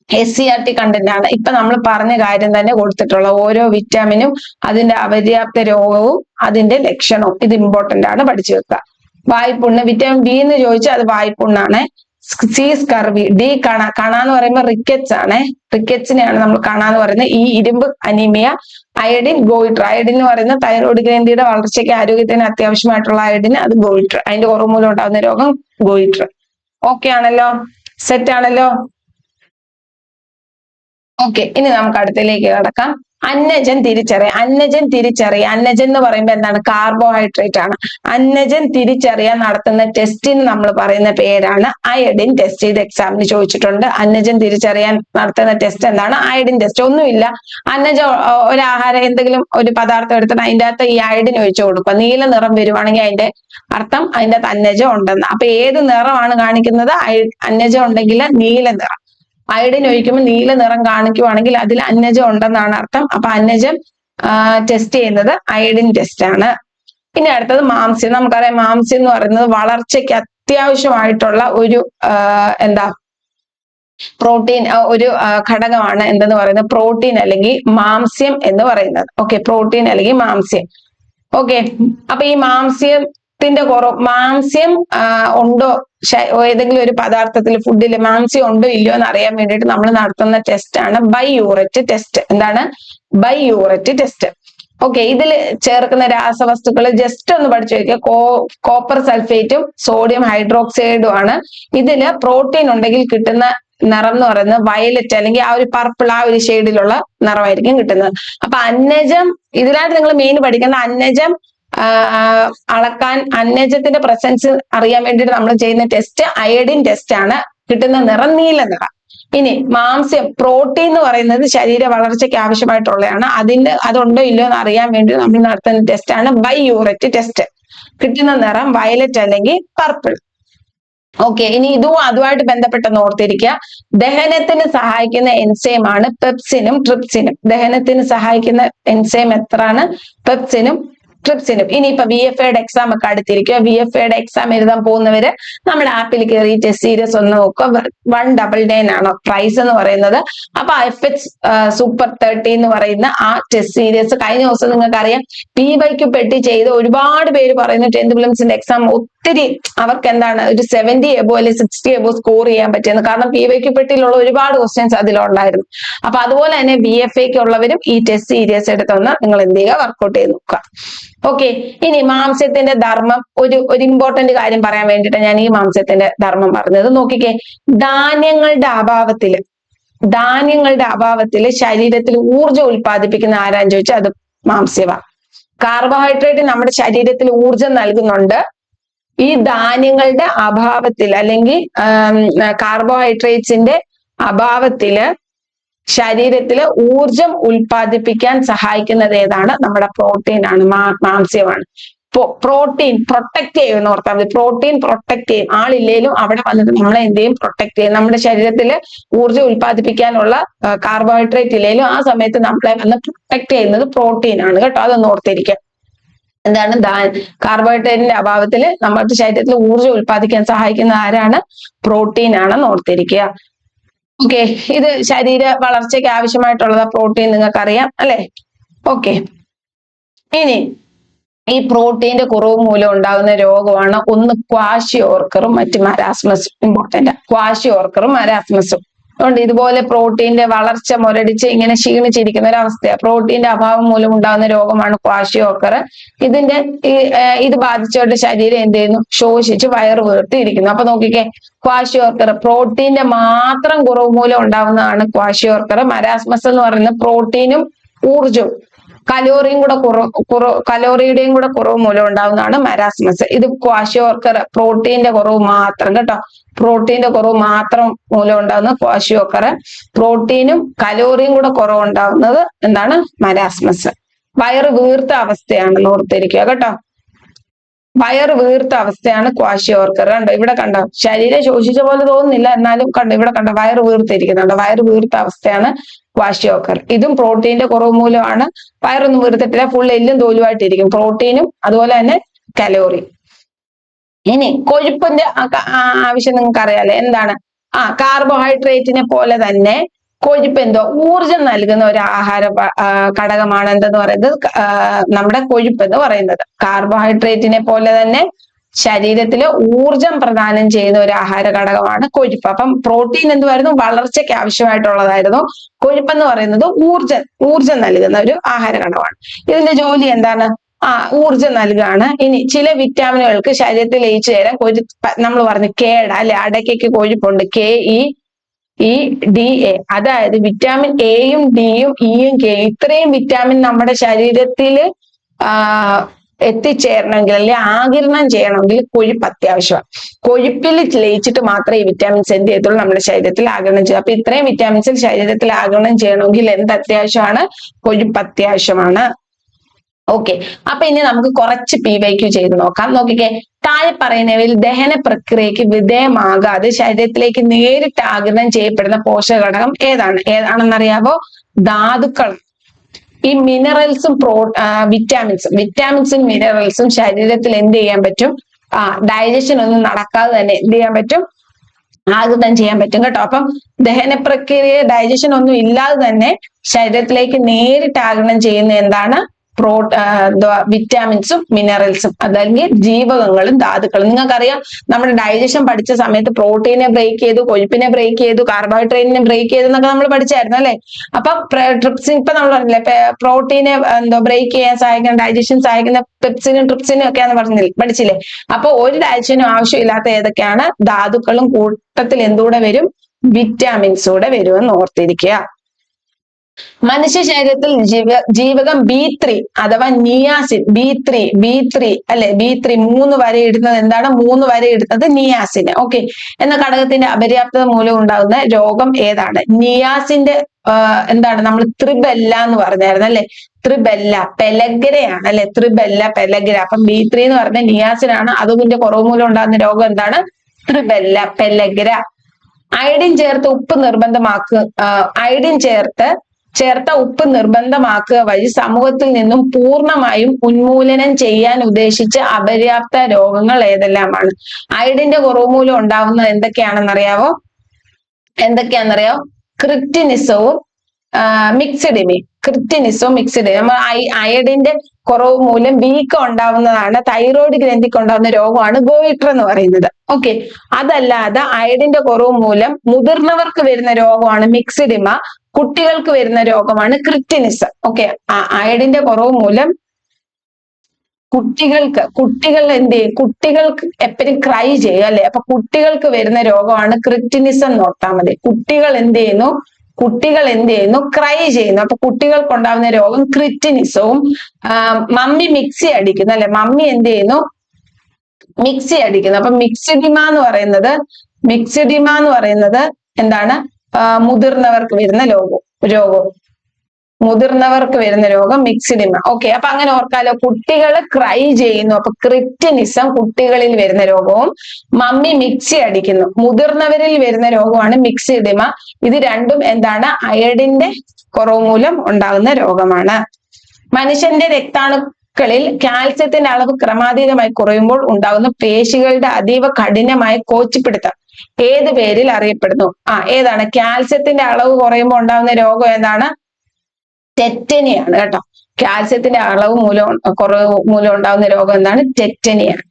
SCERT കണ്ടന്റ് ആണ്. ഇപ്പൊ നമ്മൾ പറഞ്ഞ കാര്യം തന്നെ കൊടുത്തിട്ടുള്ള ഓരോ വിറ്റാമിനും അതിന്റെ അപര്യാപ്ത രോഗവും അതിന്റെ ലക്ഷണവും ഇത് ഇമ്പോർട്ടന്റ് ആണ്, പഠിച്ചു വെക്കുക. വായ്പുണ്ണ്, വിറ്റാമിൻ ബി എന്ന് ചോദിച്ചാൽ അത് വായ്പുണ്ണാണ്. C scurvy. ഡി കണ എന്ന് പറയുമ്പോൾ റിക്കറ്റ്സ് ആണ്. റിക്കറ്റ്സിനെയാണ് നമ്മൾ കണ എന്ന് പറയുന്നത്. ഈ ഇരുമ്പ് അനീമിയ. Iodine goitre. അയഡിൻ എന്ന് പറയുന്ന തൈറോയ്ഡ് ഗ്രന്ഥിയുടെ വളർച്ചയ്ക്ക് ആരോഗ്യത്തിന് അത്യാവശ്യമായിട്ടുള്ള അയഡിൻ, അത് ഗോയിറ്റർ. അതിന്റെ കുറവ് മൂലം ഉണ്ടാകുന്ന രോഗം ഗോയിറ്റർ. ഓക്കെ ആണല്ലോ? സെറ്റ് ആണല്ലോ? ഓക്കെ, ഇനി നമുക്ക് അടുത്തതിലേക്ക് കടക്കാം. അന്നജൻ തിരിച്ചറിയാം. അന്നജൻ എന്ന് പറയുമ്പോൾ എന്താണ്? കാർബോഹൈഡ്രേറ്റ് ആണ്. അന്നജൻ തിരിച്ചറിയാൻ നടത്തുന്ന ടെസ്റ്റിന് നമ്മൾ പറയുന്ന പേരാണ് അയഡിൻ ടെസ്റ്റ്. ഇത് എക്സാമിന് ചോദിച്ചിട്ടുണ്ട്. അന്നജൻ തിരിച്ചറിയാൻ നടത്തുന്ന ടെസ്റ്റ് എന്താണ്? Iodine test. ഒന്നുമില്ല, അന്നജം ഒരു ആഹാരം എന്തെങ്കിലും ഒരു പദാർത്ഥം എടുത്തിട്ട് അതിൻ്റെ അകത്ത് ഈ അയഡിൻ ഒഴിച്ചു കൊടുക്കുക. നീല നിറം വരുവാണെങ്കിൽ അതിന്റെ അർത്ഥം അതിൻ്റെ അകത്ത് അന്നജം ഉണ്ടെന്ന്. അപ്പൊ ഏത് നിറമാണ് കാണിക്കുന്നത്? അന്നജം ഉണ്ടെങ്കിൽ നീല നിറം. അയഡിൻ ഒഴിക്കുമ്പോൾ നീല നിറം കാണിക്കുവാണെങ്കിൽ അതിൽ അന്നജം ഉണ്ടെന്നാണ് അർത്ഥം. അപ്പൊ അന്നജം ടെസ്റ്റ് ചെയ്യുന്നത് അയഡിൻ ടെസ്റ്റ് ആണ്. ഇനി അടുത്തത് മാംസ്യം. നമുക്കറിയാം മാംസ്യം എന്ന് പറയുന്നത് വളർച്ചയ്ക്ക് അത്യാവശ്യമായിട്ടുള്ള ഒരു പ്രോട്ടീൻ ഒരു ഘടകമാണ്. എന്തെന്ന് പറയുന്നത്? പ്രോട്ടീൻ അല്ലെങ്കിൽ മാംസ്യം എന്ന് പറയുന്നത്. ഓക്കെ, പ്രോട്ടീൻ അല്ലെങ്കിൽ മാംസ്യം. ഓക്കെ, അപ്പൊ ഈ മാംസ്യത്തിന്റെ മാംസ്യം ഉണ്ടോ ഏതെങ്കിലും ഒരു പദാർത്ഥത്തിൽ, ഫുഡിൽ മാംസ്യം ഉണ്ടോ ഇല്ലയോ എന്ന് അറിയാൻ വേണ്ടിയിട്ട് നമ്മൾ നടത്തുന്ന ടെസ്റ്റ് ആണ് ബൈയൂററ്റ് ടെസ്റ്റ്. എന്താണ്? ബൈയൂററ്റ് ടെസ്റ്റ്. ഓക്കെ, ഇതിൽ ചേർക്കുന്ന രാസവസ്തുക്കൾ ജസ്റ്റ് ഒന്ന് പഠിച്ചു വയ്ക്കുക. കോപ്പർ സൾഫേറ്റും സോഡിയം ഹൈഡ്രോക്സൈഡും ആണ്. ഇതില് പ്രോട്ടീൻ ഉണ്ടെങ്കിൽ കിട്ടുന്ന നിറം എന്ന് പറയുന്നത് വയലറ്റ് അല്ലെങ്കിൽ ആ ഒരു പർപ്പിൾ, ആ ഒരു ഷെയ്ഡിലുള്ള നിറമായിരിക്കും കിട്ടുന്നത്. അപ്പൊ അന്നജം, ഇതിലായിട്ട് നിങ്ങൾ മെയിൻ പഠിക്കുന്ന അന്നജം അളക്കാൻ, അന്നജത്തിന്റെ പ്രസൻസ് അറിയാൻ വേണ്ടിയിട്ട് നമ്മൾ ചെയ്യുന്ന ടെസ്റ്റ് അയഡിൻ ടെസ്റ്റ് ആണ്. കിട്ടുന്ന നിറം നീല നിറം. ഇനി മാംസ്യം, പ്രോട്ടീൻ എന്ന് പറയുന്നത് ശരീര വളർച്ചയ്ക്ക് ആവശ്യമായിട്ടുള്ളതാണ്. അതുണ്ടോ ഇല്ലയോ എന്ന് അറിയാൻ വേണ്ടി നമ്മൾ നടത്തുന്ന ടെസ്റ്റ് ആണ് ബൈയൂററ്റ് ടെസ്റ്റ്. കിട്ടുന്ന നിറം വയലറ്റ് അല്ലെങ്കിൽ പർപ്പിൾ. ഓക്കെ, ഇനി അതുമായിട്ട് ബന്ധപ്പെട്ടെന്ന് ഓർത്തിരിക്കുക. ദഹനത്തിന് സഹായിക്കുന്ന എൻസൈം ആണ് പെപ്സിനും ട്രിപ്സിനും. ദഹനത്തിന് സഹായിക്കുന്ന എൻസൈം എത്രയാണ്? പെപ്സിനും ട്രിപ്സിനും. ഇനിയിപ്പോ VFAയുടെ എക്സാം ഒക്കെ അടുത്തിരിക്കുക. VFAയുടെ എക്സാം എഴുതാൻ പോകുന്നവര് നമ്മുടെ ആപ്പിൽ കയറി ടെസ്റ്റ് സീരീസ് ഒന്ന് നോക്കുക. 199 ആണ് പ്രൈസ് എന്ന് പറയുന്നത്. അപ്പൊ FH സൂപ്പർ 30 എന്ന് പറയുന്ന ആ ടെസ്റ്റ് സീരീസ് കഴിഞ്ഞ ദിവസം നിങ്ങൾക്ക് അറിയാം PYQ പെട്ടി ചെയ്ത് ഒരുപാട് പേര് പറയുന്നു 10th പ്രിലിംസിന്റെ എക്സാം ഒത്തിരി അവർക്ക് എന്താണ് ഒരു 70 എബോ അല്ലെങ്കിൽ 60 എബോ സ്കോർ ചെയ്യാൻ പറ്റിയെന്ന്. കാരണം PYQ പെട്ടിയിലുള്ള ഒരുപാട് ക്വസ്റ്റ്യൻസ് അതിലുണ്ടായിരുന്നു. അപ്പൊ അതുപോലെ തന്നെ VFAക്ക് ഉള്ളവരും ഈ ടെസ്റ്റ് സീരീസ് എടുത്തൊന്ന് നിങ്ങൾ എന്ത് ചെയ്യുക? വർക്ക്ഔട്ട് ചെയ്ത് നോക്കുക. ഓക്കെ, ഇനി മാംസ്യത്തിന്റെ ധർമ്മം, ഒരു ഇമ്പോർട്ടന്റ് കാര്യം പറയാൻ വേണ്ടിയിട്ട് ഞാൻ ഈ മാംസ്യത്തിന്റെ ധർമ്മം പറഞ്ഞത്. നോക്കിക്കേ, ധാന്യങ്ങളുടെ അഭാവത്തില് ശരീരത്തിൽ ഊർജ്ജം ഉൽപ്പാദിപ്പിക്കുന്ന ആരാന്ന് ചോദിച്ചാൽ അത് മാംസ്യമാണ്. കാർബോഹൈഡ്രേറ്റ് നമ്മുടെ ശരീരത്തിൽ ഊർജ്ജം നൽകുന്നുണ്ട്. ഈ ധാന്യങ്ങളുടെ അഭാവത്തിൽ അല്ലെങ്കിൽ കാർബോഹൈഡ്രേറ്റ്സിന്റെ അഭാവത്തില് ശരീരത്തില് ഊർജം ഉൽപ്പാദിപ്പിക്കാൻ സഹായിക്കുന്നത് ഏതാണ്? നമ്മുടെ പ്രോട്ടീൻ ആണ്, മാംസ്യമാണ്. പ്രോട്ടീൻ പ്രൊട്ടക്ട് ചെയ്യുമെന്ന് ഓർത്താൽ മതി. പ്രോട്ടീൻ പ്രൊട്ടക്ട് ചെയ്യും. ആളില്ലേലും അവിടെ വന്നിട്ട് നമ്മളെ എന്ത് ചെയ്യും? പ്രൊട്ടക്ട് ചെയ്യും. നമ്മുടെ ശരീരത്തിൽ ഊർജ്ജം ഉൽപ്പാദിപ്പിക്കാനുള്ള കാർബോഹൈഡ്രേറ്റ് ഇല്ലേലും ആ സമയത്ത് നമ്മളെ വന്ന് പ്രൊട്ടക്ട് ചെയ്യുന്നത് പ്രോട്ടീൻ ആണ് കേട്ടോ. അതൊന്ന് ഓർത്തിരിക്കുക. എന്താണ്? കാർബോഹൈഡ്രേറ്റിന്റെ അഭാവത്തിൽ നമ്മുടെ ശരീരത്തിൽ ഊർജ്ജം ഉൽപ്പാദിക്കാൻ സഹായിക്കുന്ന ആരാണ്? പ്രോട്ടീൻ ആണെന്ന് ഓർത്തിരിക്കുക. ഓക്കെ, ഇത് ശരീര വളർച്ചയ്ക്ക് ആവശ്യമായിട്ടുള്ളത് പ്രോട്ടീൻ, നിങ്ങൾക്കറിയാം അല്ലെ? ഓക്കെ, ഇനി ഈ പ്രോട്ടീന്റെ കുറവ് മൂലം ഉണ്ടാകുന്ന രോഗമാണ് ഒന്ന് ക്വാഷിയോർക്കറും മറ്റ് മരാസ്മസും. ഇമ്പോർട്ടന്റ്, ക്വാഷിയോർക്കറും മരാസ്മസും. അതുകൊണ്ട് ഇതുപോലെ പ്രോട്ടീന്റെ വളർച്ച മുരടിച്ച് ഇങ്ങനെ ക്ഷീണിച്ചിരിക്കുന്ന ഒരു അവസ്ഥയാണ്. പ്രോട്ടീന്റെ അഭാവം മൂലം ഉണ്ടാകുന്ന രോഗമാണ് ക്വാഷിയോർക്കർ. ഇത് ബാധിച്ചവരുടെ ശരീരം എന്ത് ചെയ്യുന്നു? ശോഷിച്ച് വയറ് വീർത്തിയിരിക്കുന്നു. അപ്പൊ നോക്കിക്കേ, ക്വാഷിയോർക്കർ പ്രോട്ടീന്റെ മാത്രം കുറവ് മൂലം ഉണ്ടാവുന്നതാണ് ക്വാഷിയോർക്കർ. മരാസ്മസ് എന്ന് പറയുന്നത് പ്രോട്ടീനും ഊർജവും കലോറിയുടെയും കൂടെ കുറവ് മൂലം ഉണ്ടാവുന്നതാണ് മരാസ്മസ്. ഇത് ക്വാഷിയോർക്കർ പ്രോട്ടീന്റെ കുറവ് മാത്രം കേട്ടോ. പ്രോട്ടീന്റെ കുറവ് മാത്രം മൂലം ഉണ്ടാകുന്ന ക്വാഷിയോർക്കർ. പ്രോട്ടീനും കലോറിയും കൂടെ കുറവുണ്ടാവുന്നത് എന്താണ്? മരാസ്മസ്. വയറ് വീർത്ത അവസ്ഥയാണ് ഓർത്തിരിക്കുക കേട്ടോ. വയറ് വീർത്ത അവസ്ഥയാണ് ക്വാഷിയോർക്കർ. കണ്ടോ, ഇവിടെ കണ്ടോ, ശരീരം ശോഷിച്ച പോലെ തോന്നുന്നില്ല, എന്നാലും കണ്ടോ ഇവിടെ കണ്ടോ വയറ് വീർത്തിരിക്കുന്നുണ്ടോ. വയറ് വീർത്ത അവസ്ഥയാണ് ക്വാഷിയോർക്കർ. ഇതും പ്രോട്ടീന്റെ കുറവ് മൂലമാണ്. വയറൊന്നും വീർത്തിട്ടില്ല, ഫുൾ എല്ലും തോലുമായിട്ടിരിക്കും. പ്രോട്ടീനും അതുപോലെ തന്നെ കലോറി. ഇനി കൊഴുപ്പിന്റെ ആവശ്യം നിങ്ങൾക്ക് അറിയാലേ, എന്താണ്? കാർബോഹൈഡ്രേറ്റിനെ പോലെ തന്നെ കൊഴുപ്പ് എന്തോ ഊർജം നൽകുന്ന ഒരു ആഹാര ഘടകമാണ് എന്തെന്ന് പറയുന്നത്? നമ്മുടെ കൊഴുപ്പ് എന്ന് പറയുന്നത്. കാർബോഹൈഡ്രേറ്റിനെ പോലെ തന്നെ ശരീരത്തില് ഊർജം പ്രദാനം ചെയ്യുന്ന ഒരു ആഹാര ഘടകമാണ് കൊഴുപ്പ്. അപ്പം പ്രോട്ടീൻ എന്തുവായിരുന്നു? വളർച്ചയ്ക്ക് ആവശ്യമായിട്ടുള്ളതായിരുന്നു. കൊഴുപ്പെന്ന് പറയുന്നത് ഊർജം നൽകുന്ന ഒരു ആഹാര ഘടകമാണ്. ഇതിന്റെ ജോലി എന്താണ്? ഊർജം നൽകുകയാണ്. ഇനി ചില വിറ്റാമിനുകൾക്ക് ശരീരത്തിൽ ലയിച്ചു ചേരാൻ നമ്മൾ പറഞ്ഞു കേട അല്ലെ, അടയ്ക്കയ്ക്ക് കൊഴുപ്പുണ്ട്, KE ഇ ഡി എ, അതായത് വിറ്റാമിൻ എയും ഡിയും ഇയും കെയും ഇത്രയും വിറ്റാമിൻ നമ്മുടെ ശരീരത്തിൽ എത്തിച്ചേരണമെങ്കിൽ അല്ലെ ആഗിരണം ചെയ്യണമെങ്കിൽ കൊഴുപ്പ് അത്യാവശ്യമാണ്. കൊഴുപ്പിൽ ലയിച്ചിട്ട് മാത്രമേ ഈ വിറ്റാമിൻസ് എന്ത് ചെയ്യത്തുള്ളൂ നമ്മുടെ ശരീരത്തിൽ ആഗിരണം ചെയ്യും. അപ്പൊ ഇത്രയും വിറ്റാമിൻസ് ശരീരത്തിൽ ആഗിരണം ചെയ്യണമെങ്കിൽ എന്ത് അത്യാവശ്യമാണ്? കൊഴുപ്പ് അത്യാവശ്യമാണ്. ഓക്കെ, അപ്പൊ ഇനി നമുക്ക് കുറച്ച് PYQ ചെയ്ത് നോക്കാം. നോക്കിക്കേ, താഴെ പറയുന്നവയിൽ ദഹന പ്രക്രിയക്ക് വിധേയമാകാതെ ശരീരത്തിലേക്ക് നേരിട്ട് ആഗിരണം ചെയ്യപ്പെടുന്ന പോഷക ഘടകം ഏതാണെന്നറിയാവോ? ധാതുക്കൾ. ഈ മിനറൽസും വിറ്റാമിൻസും മിനറൽസും ശരീരത്തിൽ എന്ത് ചെയ്യാൻ പറ്റും? ഡൈജഷൻ ഒന്നും നടക്കാതെ തന്നെ എന്ത് ചെയ്യാൻ പറ്റും? ആഗിരണം ചെയ്യാൻ പറ്റും കേട്ടോ. അപ്പം ദഹന പ്രക്രിയ ഡൈജഷൻ ഒന്നും ഇല്ലാതെ തന്നെ ശരീരത്തിലേക്ക് നേരിട്ട് ആഗിരണം ചെയ്യുന്ന എന്താണ്? വിറ്റാമിൻസും മിനറൽസും, അതല്ലെങ്കിൽ ജീവകങ്ങളും ധാതുക്കളും. നിങ്ങൾക്കറിയാം, നമ്മുടെ ഡൈജഷൻ പഠിച്ച സമയത്ത് പ്രോട്ടീനെ ബ്രേക്ക് ചെയ്തു, കൊഴുപ്പിനെ ബ്രേക്ക് ചെയ്തു, കാർബോഹൈഡ്രേറ്റിനെ ബ്രേക്ക് ചെയ്തു എന്നൊക്കെ നമ്മൾ പഠിച്ചായിരുന്നു അല്ലെ? അപ്പൊ ട്രിപ്സിൻ, ഇപ്പൊ നമ്മൾ പറഞ്ഞില്ലേ പ്രോട്ടീനെ ബ്രേക്ക് ചെയ്യാൻ സഹായിക്കുന്ന, ഡൈജഷൻ സഹായിക്കുന്ന പെപ്സിനും ട്രിപ്സിനും ഒക്കെയാന്ന് പഠിച്ചില്ലേ? അപ്പൊ ഒരു ഡൈജഷനും ആവശ്യമില്ലാത്ത ഏതൊക്കെയാണ്? ധാതുക്കളും കൂട്ടത്തിൽ എന്തുകൂടെ വരും? വിറ്റാമിൻസൂടെ വരുമെന്ന് ഓർത്തിരിക്കുക. മനുഷ്യ ശരീരത്തിൽ ജീവകം B3 അഥവാ നിയാസിൻ, B3 അല്ലെ, B3 3 വരെ ഇടുന്നത് എന്താണ്? 3 വരെ ഇടുന്നത് നിയാസിന്. ഓക്കെ, എന്ന ഘടകത്തിന്റെ അപര്യാപ്തത മൂലം ഉണ്ടാകുന്ന രോഗം ഏതാണ്? നിയാസിന്റെ എന്താണ്? നമ്മൾ ത്രിബെല്ല എന്ന് പറഞ്ഞായിരുന്നു അല്ലെ? ത്രിബെല്ല പെലഗ്രയാണ് അല്ലെ? ത്രിബെല്ല പെലഗ്ര. അപ്പം B3 എന്ന് പറഞ്ഞ നിയാസിനാണ്. അതിന്റെ കുറവ് മൂലം ഉണ്ടാകുന്ന രോഗം എന്താണ്? ത്രിബെല്ല പെലഗ്ര. അയഡിൻ ചേർത്ത് ഉപ്പ് നിർബന്ധമാക്കുക വഴി സമൂഹത്തിൽ നിന്നും പൂർണ്ണമായും ഉന്മൂലനം ചെയ്യാൻ ഉദ്ദേശിച്ച അപര്യാപ്ത രോഗങ്ങൾ ഏതെല്ലാമാണ്? അയഡിന്റെ കുറവ് മൂലം ഉണ്ടാവുന്നത് എന്തൊക്കെയാണെന്നറിയാവോ? ക്രിറ്റിനിസവും മിക്സിഡിമയും. നമ്മൾ അയഡിന്റെ കുറവ് മൂലം വീക്കം ഉണ്ടാവുന്നതാണ്, തൈറോയ്ഡ് ഗ്രന്ഥിക്ക് ഉണ്ടാവുന്ന രോഗമാണ് ഗോയിറ്റർ എന്ന് പറയുന്നത്. ഓക്കെ, അതല്ലാതെ അയഡിന്റെ കുറവ് മൂലം മുതിർന്നവർക്ക് വരുന്ന രോഗമാണ് മിക്സിഡിമ, കുട്ടികൾക്ക് വരുന്ന രോഗമാണ് ക്രിറ്റിനിസം. ഓക്കെ, അയഡിന്റെ കുറവ് മൂലം കുട്ടികൾ എന്ത് ചെയ്യും? കുട്ടികൾക്ക് എപ്പോഴും ക്രൈ ചെയ്യും അല്ലെ? അപ്പൊ കുട്ടികൾക്ക് വരുന്ന രോഗമാണ് ക്രിറ്റിനിസം നോട്ടാൽ മതി. കുട്ടികൾ എന്ത് ചെയ്യുന്നു? ക്രൈ ചെയ്യുന്നു. അപ്പൊ കുട്ടികൾക്ക് ഉണ്ടാകുന്ന രോഗം ക്രിറ്റിനിസവും. മമ്മി മിക്സി അടിക്കുന്നു അല്ലെ? മമ്മി എന്ത് ചെയ്യുന്നു? മിക്സി അടിക്കുന്നു. അപ്പൊ മിക്സിഡിമ എന്ന് പറയുന്നത് എന്താണ്? മുതിർന്നവർക്ക് വരുന്ന രോഗം മിക്സിഡിമ. ഓക്കെ, അപ്പൊ അങ്ങനെ ഓർക്കാലോ, കുട്ടികൾ ക്രൈ ചെയ്യുന്നു, അപ്പൊ ക്രിറ്റിനിസം കുട്ടികളിൽ വരുന്ന രോഗവും, മമ്മി മിക്സി അടിക്കുന്നു മുതിർന്നവരിൽ വരുന്ന രോഗമാണ് മിക്സിഡിമ. ഇത് രണ്ടും എന്താണ്? അയഡിന്റെ കുറവ് മൂലം ഉണ്ടാകുന്ന രോഗമാണ്. മനുഷ്യന്റെ രക്താണുക്കളിൽ കാൽസ്യത്തിന്റെ അളവ് ക്രമാതീതമായി കുറയുമ്പോൾ ഉണ്ടാകുന്ന പേശികളുടെ അതീവ കഠിനമായ കോച്ചിപ്പിടുത്തം ഏത് പേരിൽ അറിയപ്പെടുന്നു? ഏതാണ്? കാൽസ്യത്തിന്റെ അളവ് കുറയുമ്പോൾ ഉണ്ടാകുന്ന രോഗം ഏതാണ്? ടെറ്റനിയാണ് കേട്ടോ. കാൽസ്യത്തിന്റെ അളവ് കുറവ് മൂലം ഉണ്ടാകുന്ന രോഗം എന്താണ്? ടെറ്റനിയാണ്.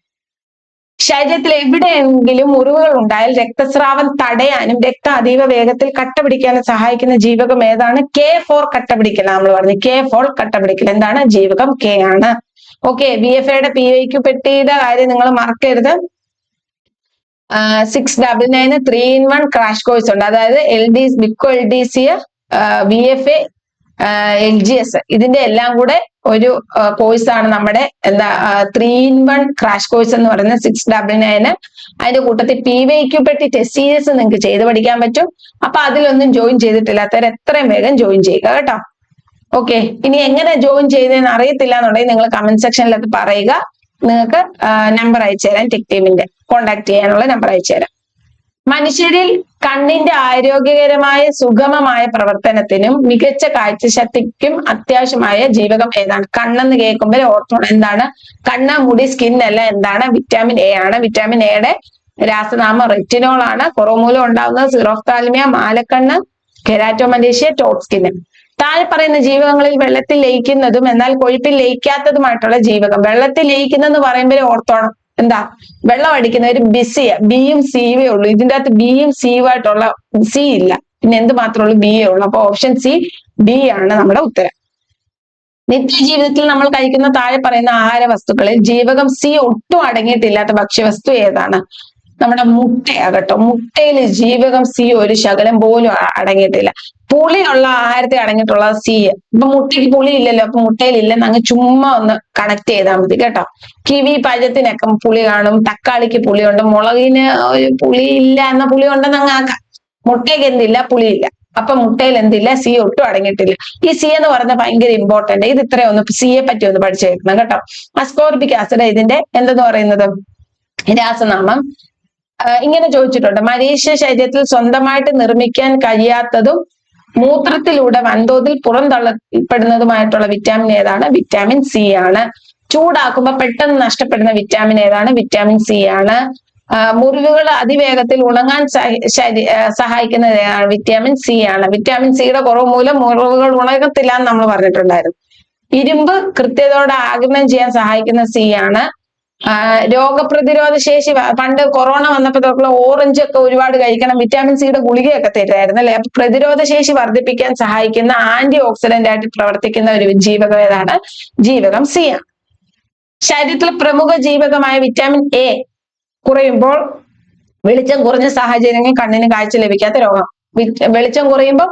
ശരീരത്തിൽ എവിടെയെങ്കിലും മുറിവുകൾ ഉണ്ടായാൽ രക്തസ്രാവം തടയാനും രക്തം അതീവ വേഗത്തിൽ കട്ടപിടിക്കാനും സഹായിക്കുന്ന ജീവകം ഏതാണ്? K4 കട്ടപിടിക്കൽ. നമ്മൾ പറഞ്ഞു K4 കട്ടപിടിക്കൽ. എന്താണ്? ജീവകം K ആണ്. ഓക്കെ, VFAയുടെ PYQ പെട്ടിയുടെ കാര്യം നിങ്ങൾ മറക്കരുത്. 699 3-in-1 ക്രാഷ് കോഴ്സ് ഉണ്ട്. അതായത് വിക്കോ LDC, VFA, LGS ഇതിന്റെ എല്ലാം കൂടെ ഒരു കോഴ്സാണ് നമ്മുടെ 3-in-1 ക്രാഷ് കോഴ്സ് എന്ന് പറയുന്നത് 699. അതിന്റെ കൂട്ടത്തിൽ PYQ പെട്ടി ടെസ്റ്റ് സീരീസ് നിങ്ങൾക്ക് ചെയ്ത് പഠിക്കാൻ പറ്റും. അപ്പൊ അതിലൊന്നും ജോയിൻ ചെയ്തിട്ടില്ലാത്തവർ എത്രയും വേഗം ജോയിൻ ചെയ്യുക കേട്ടോ. ഓക്കെ, ഇനി എങ്ങനെ ജോയിൻ ചെയ്തതെന്ന് അറിയത്തില്ല എന്നുണ്ടെങ്കിൽ നിങ്ങൾ കമന്റ് സെക്ഷനിൽ അത് പറയുക. നിങ്ങൾക്ക് നമ്പർ അയച്ചു തരാം, ടെക് ടീമിന്റെ കോണ്ടാക്ട് ചെയ്യാനുള്ള നമ്പർ അയച്ചു തരാം. മനുഷ്യരിൽ കണ്ണിന്റെ ആരോഗ്യകരമായ സുഗമമായ പ്രവർത്തനത്തിനും മികച്ച കാഴ്ചശക്തിക്കും അത്യാവശ്യമായ ജീവകം ഏതാണ്? കണ്ണെന്ന് കേൾക്കുമ്പോൾ ഓർത്തോണം. എന്താണ്? കണ്ണ്, മുടി, സ്കിൻ എല്ലാം എന്താണ്? വിറ്റാമിൻ എ ആണ്. വിറ്റാമിൻ എയുടെ രാസനാമം റെറ്റിനോൾ ആണ്. കുറവ് മൂലം ഉണ്ടാകുന്നത് സിറോഫ്താൽമിയ, മാലക്കണ്ണ്, കെരാറ്റോമലേഷ്യ, ടോട്ട് സ്കിൻ. താഴെ പറയുന്ന ജീവകങ്ങളിൽ വെള്ളത്തിൽ ലയിക്കുന്നതും എന്നാൽ കൊഴുപ്പിൽ ലയിക്കാത്തതുമായിട്ടുള്ള ജീവകം. വെള്ളത്തിൽ ലയിക്കുന്നെന്ന് പറയുമ്പോൾ ഓർത്തോണം. എന്താ? വെള്ളം അടിക്കുന്നവര് ബിസിയാ, ബിയും സിയും ഉള്ളൂ. ഇതിന്റെ അകത്ത് ബിയും സിയും ആയിട്ടുള്ള സി ഇല്ല, പിന്നെ എന്ത് മാത്രമേ ഉള്ളൂ? ബി ഉള്ളൂ. അപ്പൊ ഓപ്ഷൻ സി, ബി ആണ് നമ്മുടെ ഉത്തരം. നിത്യജീവിതത്തിൽ നമ്മൾ കഴിക്കുന്ന താഴെ പറയുന്ന ആഹാര വസ്തുക്കളിൽ ജീവകം സി ഒട്ടും അടങ്ങിയിട്ടില്ലാത്ത ഭക്ഷ്യവസ്തു ഏതാണ്? നമ്മുടെ മുട്ടയാകട്ടോ. മുട്ടയിൽ ജീവകം സി ഒരു ശകലം പോലും അടങ്ങിയിട്ടില്ല. പുളിയുള്ള ആഹാരത്തിൽ അടങ്ങിയിട്ടുള്ള സി. ഇപ്പൊ മുട്ടയ്ക്ക് പുളി ഇല്ലല്ലോ, അപ്പൊ മുട്ടയിൽ ഇല്ലെന്ന് അങ്ങ് ചുമ്മാ ഒന്ന് കണക്ട് ചെയ്താൽ മതി കേട്ടോ. കിവി പഴത്തിനൊക്കെ പുളി കാണും, തക്കാളിക്ക് പുളിയുണ്ട്, മുളകിന് ഒരു പുളി ഇല്ല എന്ന പുളി ഉണ്ടെന്ന് അങ്ങ് ആക്കാം. മുട്ടയ്ക്ക് എന്തില്ല? പുളിയില്ല. അപ്പൊ മുട്ടയിൽ എന്തില്ല? സി ഒട്ടും അടങ്ങിയിട്ടില്ല. ഈ സി എന്ന് പറയുന്നത് ഭയങ്കര ഇമ്പോർട്ടന്റ്. ഇത് ഇത്രയും ഒന്ന് സിയെ പറ്റി ഒന്ന് പഠിച്ചു വെക്കണം കേട്ടോ. അസ്കോർബിക് ആസിഡ് ഇതിന്റെ എന്തെന്ന് പറയുന്നത് രാസനാമം. ഇങ്ങനെ ചോദിച്ചിട്ടുണ്ട്, മനുഷ്യ ശരീരത്തിൽ സ്വന്തമായിട്ട് നിർമ്മിക്കാൻ കഴിയാത്തതും മൂത്രത്തിലൂടെ വൻതോതിൽ പുറന്തള്ളപ്പെടുന്നതുമായിട്ടുള്ള വിറ്റാമിൻ ഏതാണ്? വിറ്റാമിൻ സി ആണ്. ചൂടാക്കുമ്പോൾ പെട്ടെന്ന് നഷ്ടപ്പെടുന്ന വിറ്റാമിൻ ഏതാണ്? വിറ്റാമിൻ സി ആണ്. മുറിവുകൾ അതിവേഗത്തിൽ ഉണങ്ങാൻ സഹായിക്കുന്ന വിറ്റാമിൻ സി ആണ്. വിറ്റാമിൻ സിയുടെ കുറവ് മൂലം മുറിവുകൾ ഉണങ്ങത്തില്ല എന്ന് നമ്മൾ പറഞ്ഞിട്ടുണ്ടായിരുന്നു. ഇരുമ്പ് കൃത്യതയോടെ ആഗിരണം ചെയ്യാൻ സഹായിക്കുന്ന സി ആണ്. രോഗപ്രതിരോധ ശേഷി, പണ്ട് കൊറോണ വന്നപ്പോഴത്തേക്കുള്ള ഓറഞ്ച് ഒക്കെ ഒരുപാട് കഴിക്കണം, വിറ്റാമിൻ സിയുടെ ഗുളികയൊക്കെ തരുമായിരുന്നു അല്ലെ. അപ്പൊ പ്രതിരോധ ശേഷി വർദ്ധിപ്പിക്കാൻ സഹായിക്കുന്ന ആന്റി ഓക്സിഡന്റ് ആയിട്ട് പ്രവർത്തിക്കുന്ന ഒരു ജീവകം ഏതാണ്? ജീവകം സി ആണ്. ശരീരത്തിലെ പ്രമുഖ ജീവകമായ വിറ്റാമിൻ എ കുറയുമ്പോൾ വെളിച്ചം കുറഞ്ഞ സാഹചര്യങ്ങളിൽ കണ്ണിന് കാഴ്ച ലഭിക്കാത്ത രോഗം. വെളിച്ചം കുറയുമ്പോൾ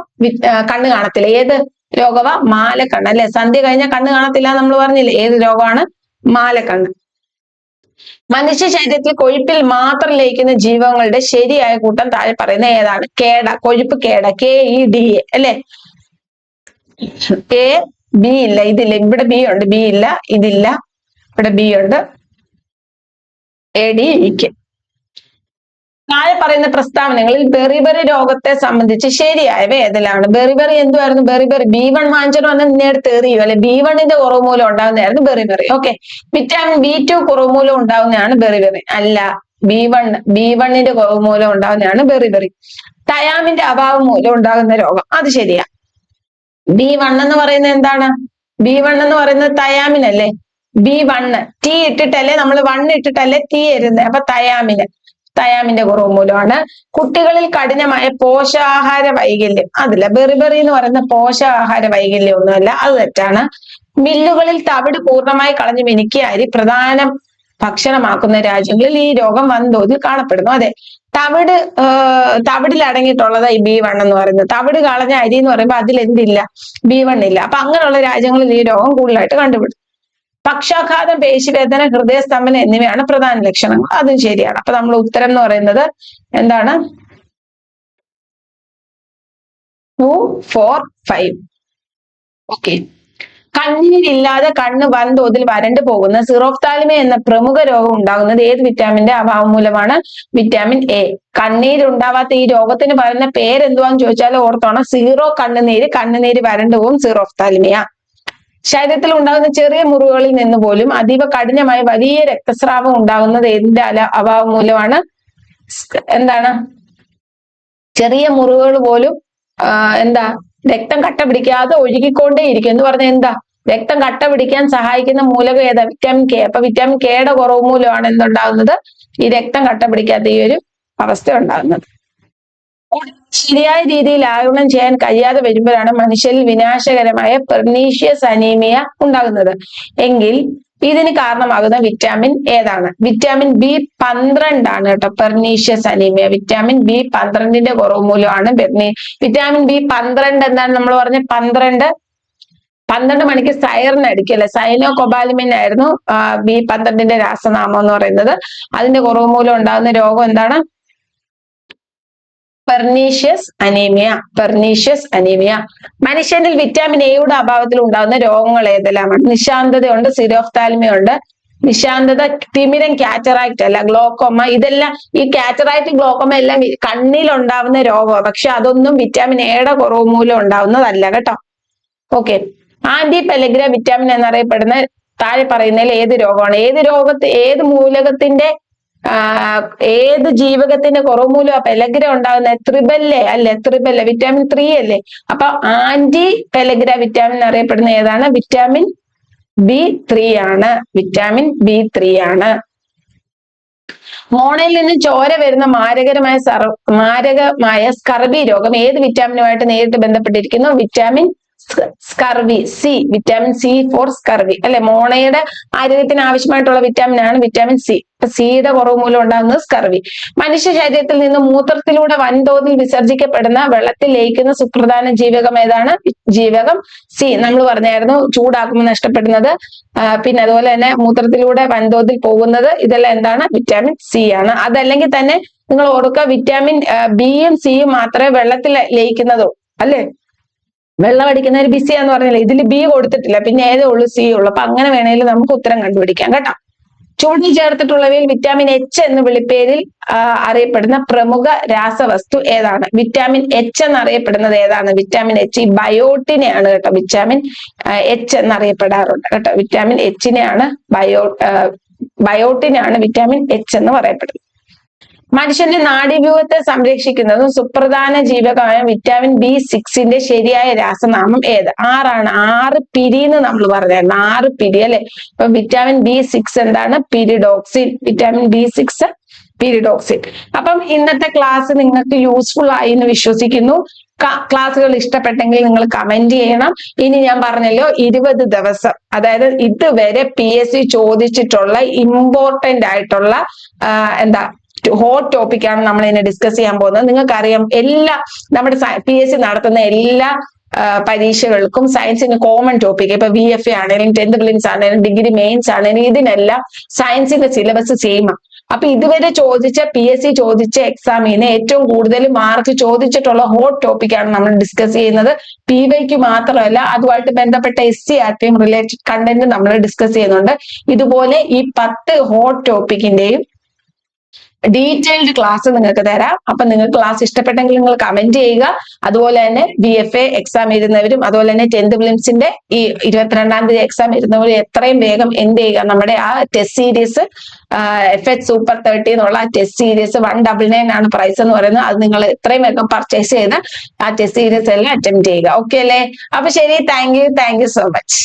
കണ്ണ് കാണത്തില്ല. ഏത് രോഗമാ? മാലക്കണ്ണ് അല്ലെ. സന്ധ്യ കഴിഞ്ഞാൽ കണ്ണ് കാണത്തില്ല നമ്മൾ പറഞ്ഞില്ലേ. ഏത് രോഗമാണ്? മാലക്കണ്ണ്. മനുഷ്യ ശരീരത്തിൽ കൊഴുപ്പിൽ മാത്രം ലയിക്കുന്ന ജീവകങ്ങളുടെ ശരിയായ കൂട്ടം താഴെ പറയുന്ന ഏതാണ്? കേട, കൊഴുപ്പ് കേട, KEDA അല്ലെ. A, B ഇല്ല, ഇതില്ല. ഇവിടെ B ഉണ്ട്, B ഇല്ല, ഇതില്ല. ഇവിടെ B ഉണ്ട്, ADEK. താഴെ പറയുന്ന പ്രസ്താവനകളിൽ ബെറിബറി രോഗത്തെ സംബന്ധിച്ച് ശരിയായവ ഏതെല്ലാം? ബെറിബറി എന്തുവായിരുന്നു? ബെറിബറി B1 വാങ്ങിച്ചിട്ട് വന്ന് നിന്നെടുത്ത് എറിയും അല്ലെ. B1ന്റെ കുറവ് മൂലം ഉണ്ടാകുന്നതായിരുന്നു ബെറിബറി. ഓക്കെ. വിറ്റാമിൻ B2 കുറവ് മൂലം ഉണ്ടാകുന്നതാണ് ബെറിബറി. അല്ല, B1ന്റെ കുറവ് മൂലം ഉണ്ടാകുന്നതാണ് ബെറിബറി. തയാമിന്റെ അഭാവം മൂലം ഉണ്ടാകുന്ന രോഗം, അത് ശരിയാ. B1 എന്ന് പറയുന്നത് എന്താണ്? B1 എന്ന് പറയുന്നത് തയാമിൻ അല്ലേ. B1 T ഇട്ടിട്ടല്ലേ നമ്മൾ 1 ഇട്ടിട്ടല്ലേ T എഴുതുന്നത്. അപ്പൊ തയാമിന്റെ കുറവ് മൂലമാണ്. കുട്ടികളിൽ കഠിനമായ പോഷകാഹാര വൈകല്യം, അതില്ല. ബെറിബറി എന്ന് പറയുന്ന പോഷകാഹാര വൈകല്യം ഒന്നുമല്ല, അത് തെറ്റാണ്. മില്ലുകളിൽ തവിട് പൂർണ്ണമായി കളഞ്ഞു മിനുക്കിയ അരി പ്രധാന ഭക്ഷണമാക്കുന്ന രാജ്യങ്ങളിൽ ഈ രോഗം വൻതോതിൽ കാണപ്പെടുന്നു. അതെ, തവിടിൽ അടങ്ങിയിട്ടുള്ളതാ ഈ B1 എന്ന് പറയുന്നത്. തവിട് കളഞ്ഞ അരി എന്ന് പറയുമ്പോൾ അതിൽ എന്തില്ല? B1 ഇല്ല. അപ്പൊ അങ്ങനെയുള്ള രാജ്യങ്ങളിൽ ഈ രോഗം കൂടുതലായിട്ട് കണ്ടുപിടിക്കും. പക്ഷാഘാതം, പേശിവേദന, ഹൃദയസ്തംഭനം എന്നിവയാണ് പ്രധാന ലക്ഷണങ്ങൾ, അതും ശരിയാണ്. അപ്പൊ നമ്മൾ ഉത്തരം എന്ന് പറയുന്നത് എന്താണ്? 2, 4, 5. ഓക്കെ. കണ്ണീരില്ലാതെ കണ്ണ് വൻതോതിൽ വരണ്ടു പോകുന്ന സിറോഫ്താൽമിയ എന്ന പ്രമുഖ രോഗം ഉണ്ടാകുന്നത് ഏത് വിറ്റാമിന്റെ അഭാവം മൂലമാണ്? Vitamin A. കണ്ണീരുണ്ടാവാത്ത ഈ രോഗത്തിന് പറയുന്ന പേരെന്തുവാന്ന് ചോദിച്ചാൽ ഓർത്തോണം, സീറോ കണ്ണുനീര് വരണ്ടു പോകും, സിറോഫ്താൽമിയ. ശരീരത്തിൽ ഉണ്ടാകുന്ന ചെറിയ മുറിവുകളിൽ നിന്ന് പോലും അതീവ കഠിനമായ വലിയ രക്തസ്രാവം ഉണ്ടാകുന്നത് എന്തിന്റെ അഭാവം മൂലമാണ്? എന്താണ്? ചെറിയ മുറിവുകൾ പോലും രക്തം കട്ട പിടിക്കാതെ ഒഴുകിക്കൊണ്ടേയിരിക്കും എന്ന് പറഞ്ഞാൽ എന്താ? രക്തം കട്ട പിടിക്കാൻ സഹായിക്കുന്ന മൂലകം ഏതാ? Vitamin K. അപ്പൊ വിറ്റാമിൻ കെയുടെ കുറവ് മൂലമാണ് എന്തുണ്ടാകുന്നത്? ഈ രക്തം കട്ട പിടിക്കാത്ത ഈ ഒരു അവസ്ഥ ഉണ്ടാകുന്നത്. ശരിയായ രീതിയിൽ ആഗിരണം ചെയ്യാൻ കഴിയാതെ വരുമ്പോഴാണ് മനുഷ്യരിൽ വിനാശകരമായ പെർനീഷ്യസ് അനീമിയ ഉണ്ടാകുന്നത്. എങ്കിൽ ഇതിന് കാരണമാകുന്ന വിറ്റാമിൻ ഏതാണ്? വിറ്റാമിൻ B12 ആണ് കേട്ടോ പെർനീഷ്യസ് അനീമിയ. വിറ്റാമിൻ B12ന്റെ കുറവ് മൂലമാണ് വിറ്റാമിൻ B12 എന്താണ് നമ്മൾ പറഞ്ഞ? 12 മണിക്ക് സൈറൻ അടിക്കല്ലേ. സൈനോകൊബാലമിൻ ആയിരുന്നു B12ന്റെ രാസനാമം എന്ന് പറയുന്നത്. അതിന്റെ കുറവ് മൂലം ഉണ്ടാകുന്ന രോഗം എന്താണ്? Pernicious anaemia. മനുഷ്യനിൽ വിറ്റാമിൻ എയുടെ അഭാവത്തിൽ ഉണ്ടാകുന്ന രോഗങ്ങൾ ഏതെല്ലാമാണ്? നിശാന്തതയുണ്ട്, സിറോഫ്താൽമിയ ഉണ്ട്. നിശാന്തത തിമിരം, കാറ്ററാക്ട് അല്ല, ഗ്ലോക്കോമ. ഇതെല്ലാം ഈ കാറ്ററാക്ട്, ഗ്ലോക്കോമ എല്ലാം കണ്ണിൽ ഉണ്ടാവുന്ന രോഗമാണ്. പക്ഷെ അതൊന്നും വിറ്റാമിൻ എയുടെ കുറവ് മൂലം ഉണ്ടാവുന്നതല്ല കേട്ടോ. ഓക്കെ. ആന്റി പെലഗ്ര വിറ്റാമിൻ എന്നറിയപ്പെടുന്ന താഴെ പറയുന്നതിൽ ഏത് രോഗമാണ്? ഏത് മൂലകത്തിന്റെ ഏത് ജീവകത്തിന്റെ കുറവ് മൂലം പെലഗ്ര ഉണ്ടാകുന്നത്? ത്രിബല്ല, വിറ്റാമിൻ 3 അല്ലേ. അപ്പൊ ആന്റി പെലഗ്ര വിറ്റാമിൻ അറിയപ്പെടുന്ന ഏതാണ്? വിറ്റാമിൻ B3 ആണ്. വിറ്റാമിൻ B3 ആണ്. മോണയിൽ നിന്ന് ചോര വരുന്ന മാരകമായ സ്കർബി രോഗം ഏത് വിറ്റാമിനുമായിട്ട് നേരിട്ട് ബന്ധപ്പെട്ടിരിക്കുന്നു? Vitamin scurvy, C, vitamin C for scurvy അല്ലെ, മോണയുടെ ആരോഗ്യത്തിന് ആവശ്യമായിട്ടുള്ള വിറ്റാമിൻ ആണ് വിറ്റാമിൻ സി. സിയുടെ കുറവ് മൂലം ഉണ്ടാകുന്നത് സ്കർവി. മനുഷ്യ ശരീരത്തിൽ നിന്ന് മൂത്രത്തിലൂടെ വൻതോതിൽ വിസർജിക്കപ്പെടുന്ന വെള്ളത്തിൽ ലയിക്കുന്ന സുപ്രധാന ജീവകം ഏതാണ്? ജീവകം സി. നമ്മൾ പറഞ്ഞായിരുന്നു ചൂടാക്കുമ്പോൾ നഷ്ടപ്പെടുന്നത്, പിന്നെ അതുപോലെ തന്നെ മൂത്രത്തിലൂടെ വൻതോതിൽ പോകുന്നത്, ഇതെല്ലാം എന്താണ്? വിറ്റാമിൻ സി ആണ്. അതല്ലെങ്കിൽ തന്നെ നിങ്ങൾ ഓർക്കുക, വിറ്റാമിൻ ബിയും സിയും മാത്രമേ വെള്ളത്തിൽ ലയിക്കുന്നതോ അല്ലെ, വെള്ളം അടിക്കുന്ന ഒരു ബിസി എന്ന് പറഞ്ഞില്ല, ഇതിൽ ബി കൊടുത്തിട്ടില്ല, പിന്നെ ഏതേ ഉള്ളൂ? സി ഉള്ളു. അപ്പൊ അങ്ങനെ വേണമെങ്കിൽ നമുക്ക് ഉത്തരം കണ്ടുപിടിക്കാം കേട്ടോ. ചൂടിൽ ചേർത്തിട്ടുള്ളവയിൽ വിറ്റാമിൻ എച്ച് എന്ന വിളിപ്പേരിൽ അറിയപ്പെടുന്ന പ്രമുഖ രാസവസ്തു ഏതാണ്? വിറ്റാമിൻ എച്ച് എന്നറിയപ്പെടുന്നത് ഏതാണ്? വിറ്റാമിൻ എച്ച് ഈ ബയോട്ടിനെയാണ് കേട്ടോ വിറ്റാമിൻ എച്ച് എന്നറിയപ്പെടാറുണ്ട് കേട്ടോ. വിറ്റാമിൻ എച്ചിനെയാണ് ബയോട്ടിനാണ് വിറ്റാമിൻ എച്ച് എന്ന് പറയപ്പെടുന്നത്. മനുഷ്യന്റെ നാഡീവ്യൂഹത്തെ സംരക്ഷിക്കുന്നതും സുപ്രധാന ജീവകമായ വിറ്റാമിൻ B6 ശരിയായ രാസനാമം ഏത്? 6 ആണ്. 6 പിരി എന്ന് നമ്മൾ പറഞ്ഞായിരുന്നു, 6 പിരി അല്ലെ. അപ്പൊ വിറ്റാമിൻ B6 എന്താണ്? പിരിഡോക്സിൻ. Vitamin B6 pyridoxine. അപ്പം ഇന്നത്തെ ക്ലാസ് നിങ്ങൾക്ക് യൂസ്ഫുൾ ആയി എന്ന് വിശ്വസിക്കുന്നു. ക്ലാസ്സുകൾ ഇഷ്ടപ്പെട്ടെങ്കിൽ നിങ്ങൾ കമന്റ് ചെയ്യണം. ഇനി ഞാൻ പറഞ്ഞല്ലോ 20 ദിവസം, അതായത് ഇതുവരെ PSC ചോദിച്ചിട്ടുള്ള ഇമ്പോർട്ടന്റ് ആയിട്ടുള്ള ഹോട്ട് ടോപ്പിക്കാണ് നമ്മൾ ഇനി ഡിസ്കസ് ചെയ്യാൻ പോകുന്നത്. നിങ്ങൾക്കറിയാം, എല്ലാ നമ്മുടെ PSC നടത്തുന്ന എല്ലാ പരീക്ഷകൾക്കും സയൻസിന് കോമൺ ടോപ്പിക്, ഇപ്പൊ VFA ആണെങ്കിലും 10th പ്രിലിംസ് ആണെങ്കിലും ഡിഗ്രി മെയിൻസ് ആണെങ്കിലും ഇതിനെല്ലാം സയൻസിന്റെ സിലബസ് സെയിം. അപ്പൊ ഇതുവരെ ചോദിച്ച PSC ചോദിച്ച എക്സാമിന് ഏറ്റവും കൂടുതൽ മാർക്ക് ചോദിച്ചിട്ടുള്ള ഹോട്ട് ടോപ്പിക്കാണ് നമ്മൾ ഡിസ്കസ് ചെയ്യുന്നത്. PYQ മാത്രമല്ല, അതുമായിട്ട് ബന്ധപ്പെട്ട SCRT റിലേറ്റഡ് കണ്ടന്റ് നമ്മൾ ഡിസ്കസ് ചെയ്യുന്നുണ്ട്. ഇതുപോലെ ഈ 10 ഹോട്ട് ടോപ്പിക്കിന്റെയും ഡീറ്റെയിൽഡ് ക്ലാസ് നിങ്ങൾക്ക് തരാം. അപ്പൊ നിങ്ങൾക്ക് ക്ലാസ് ഇഷ്ടപ്പെട്ടെങ്കിൽ നിങ്ങൾ കമന്റ് ചെയ്യുക. അതുപോലെ തന്നെ VFA എക്സാം എഴുതുന്നവരും അതുപോലെ തന്നെ 10th പ്രിലിംസിന്റെ ഈ 22-ാം തീയതി എക്സാം എഴുതുന്നവരും എത്രയും വേഗം എന്ത് ചെയ്യുക, നമ്മുടെ ആ ടെസ്റ്റ് സീരീസ് FH Super 30 എന്നുള്ള ആ ടെസ്റ്റ് സീരീസ് 199 ആണ് പ്രൈസ് എന്ന് പറയുന്നത്. അത് നിങ്ങൾ എത്രയും വേഗം പർച്ചേസ് ചെയ്ത് ആ ടെസ്റ്റ് സീരീസ് എല്ലാം അറ്റംപ്റ്റ് ചെയ്യുക. ഓക്കെ അല്ലേ? അപ്പൊ ശരി, താങ്ക് യു സോ മച്ച്.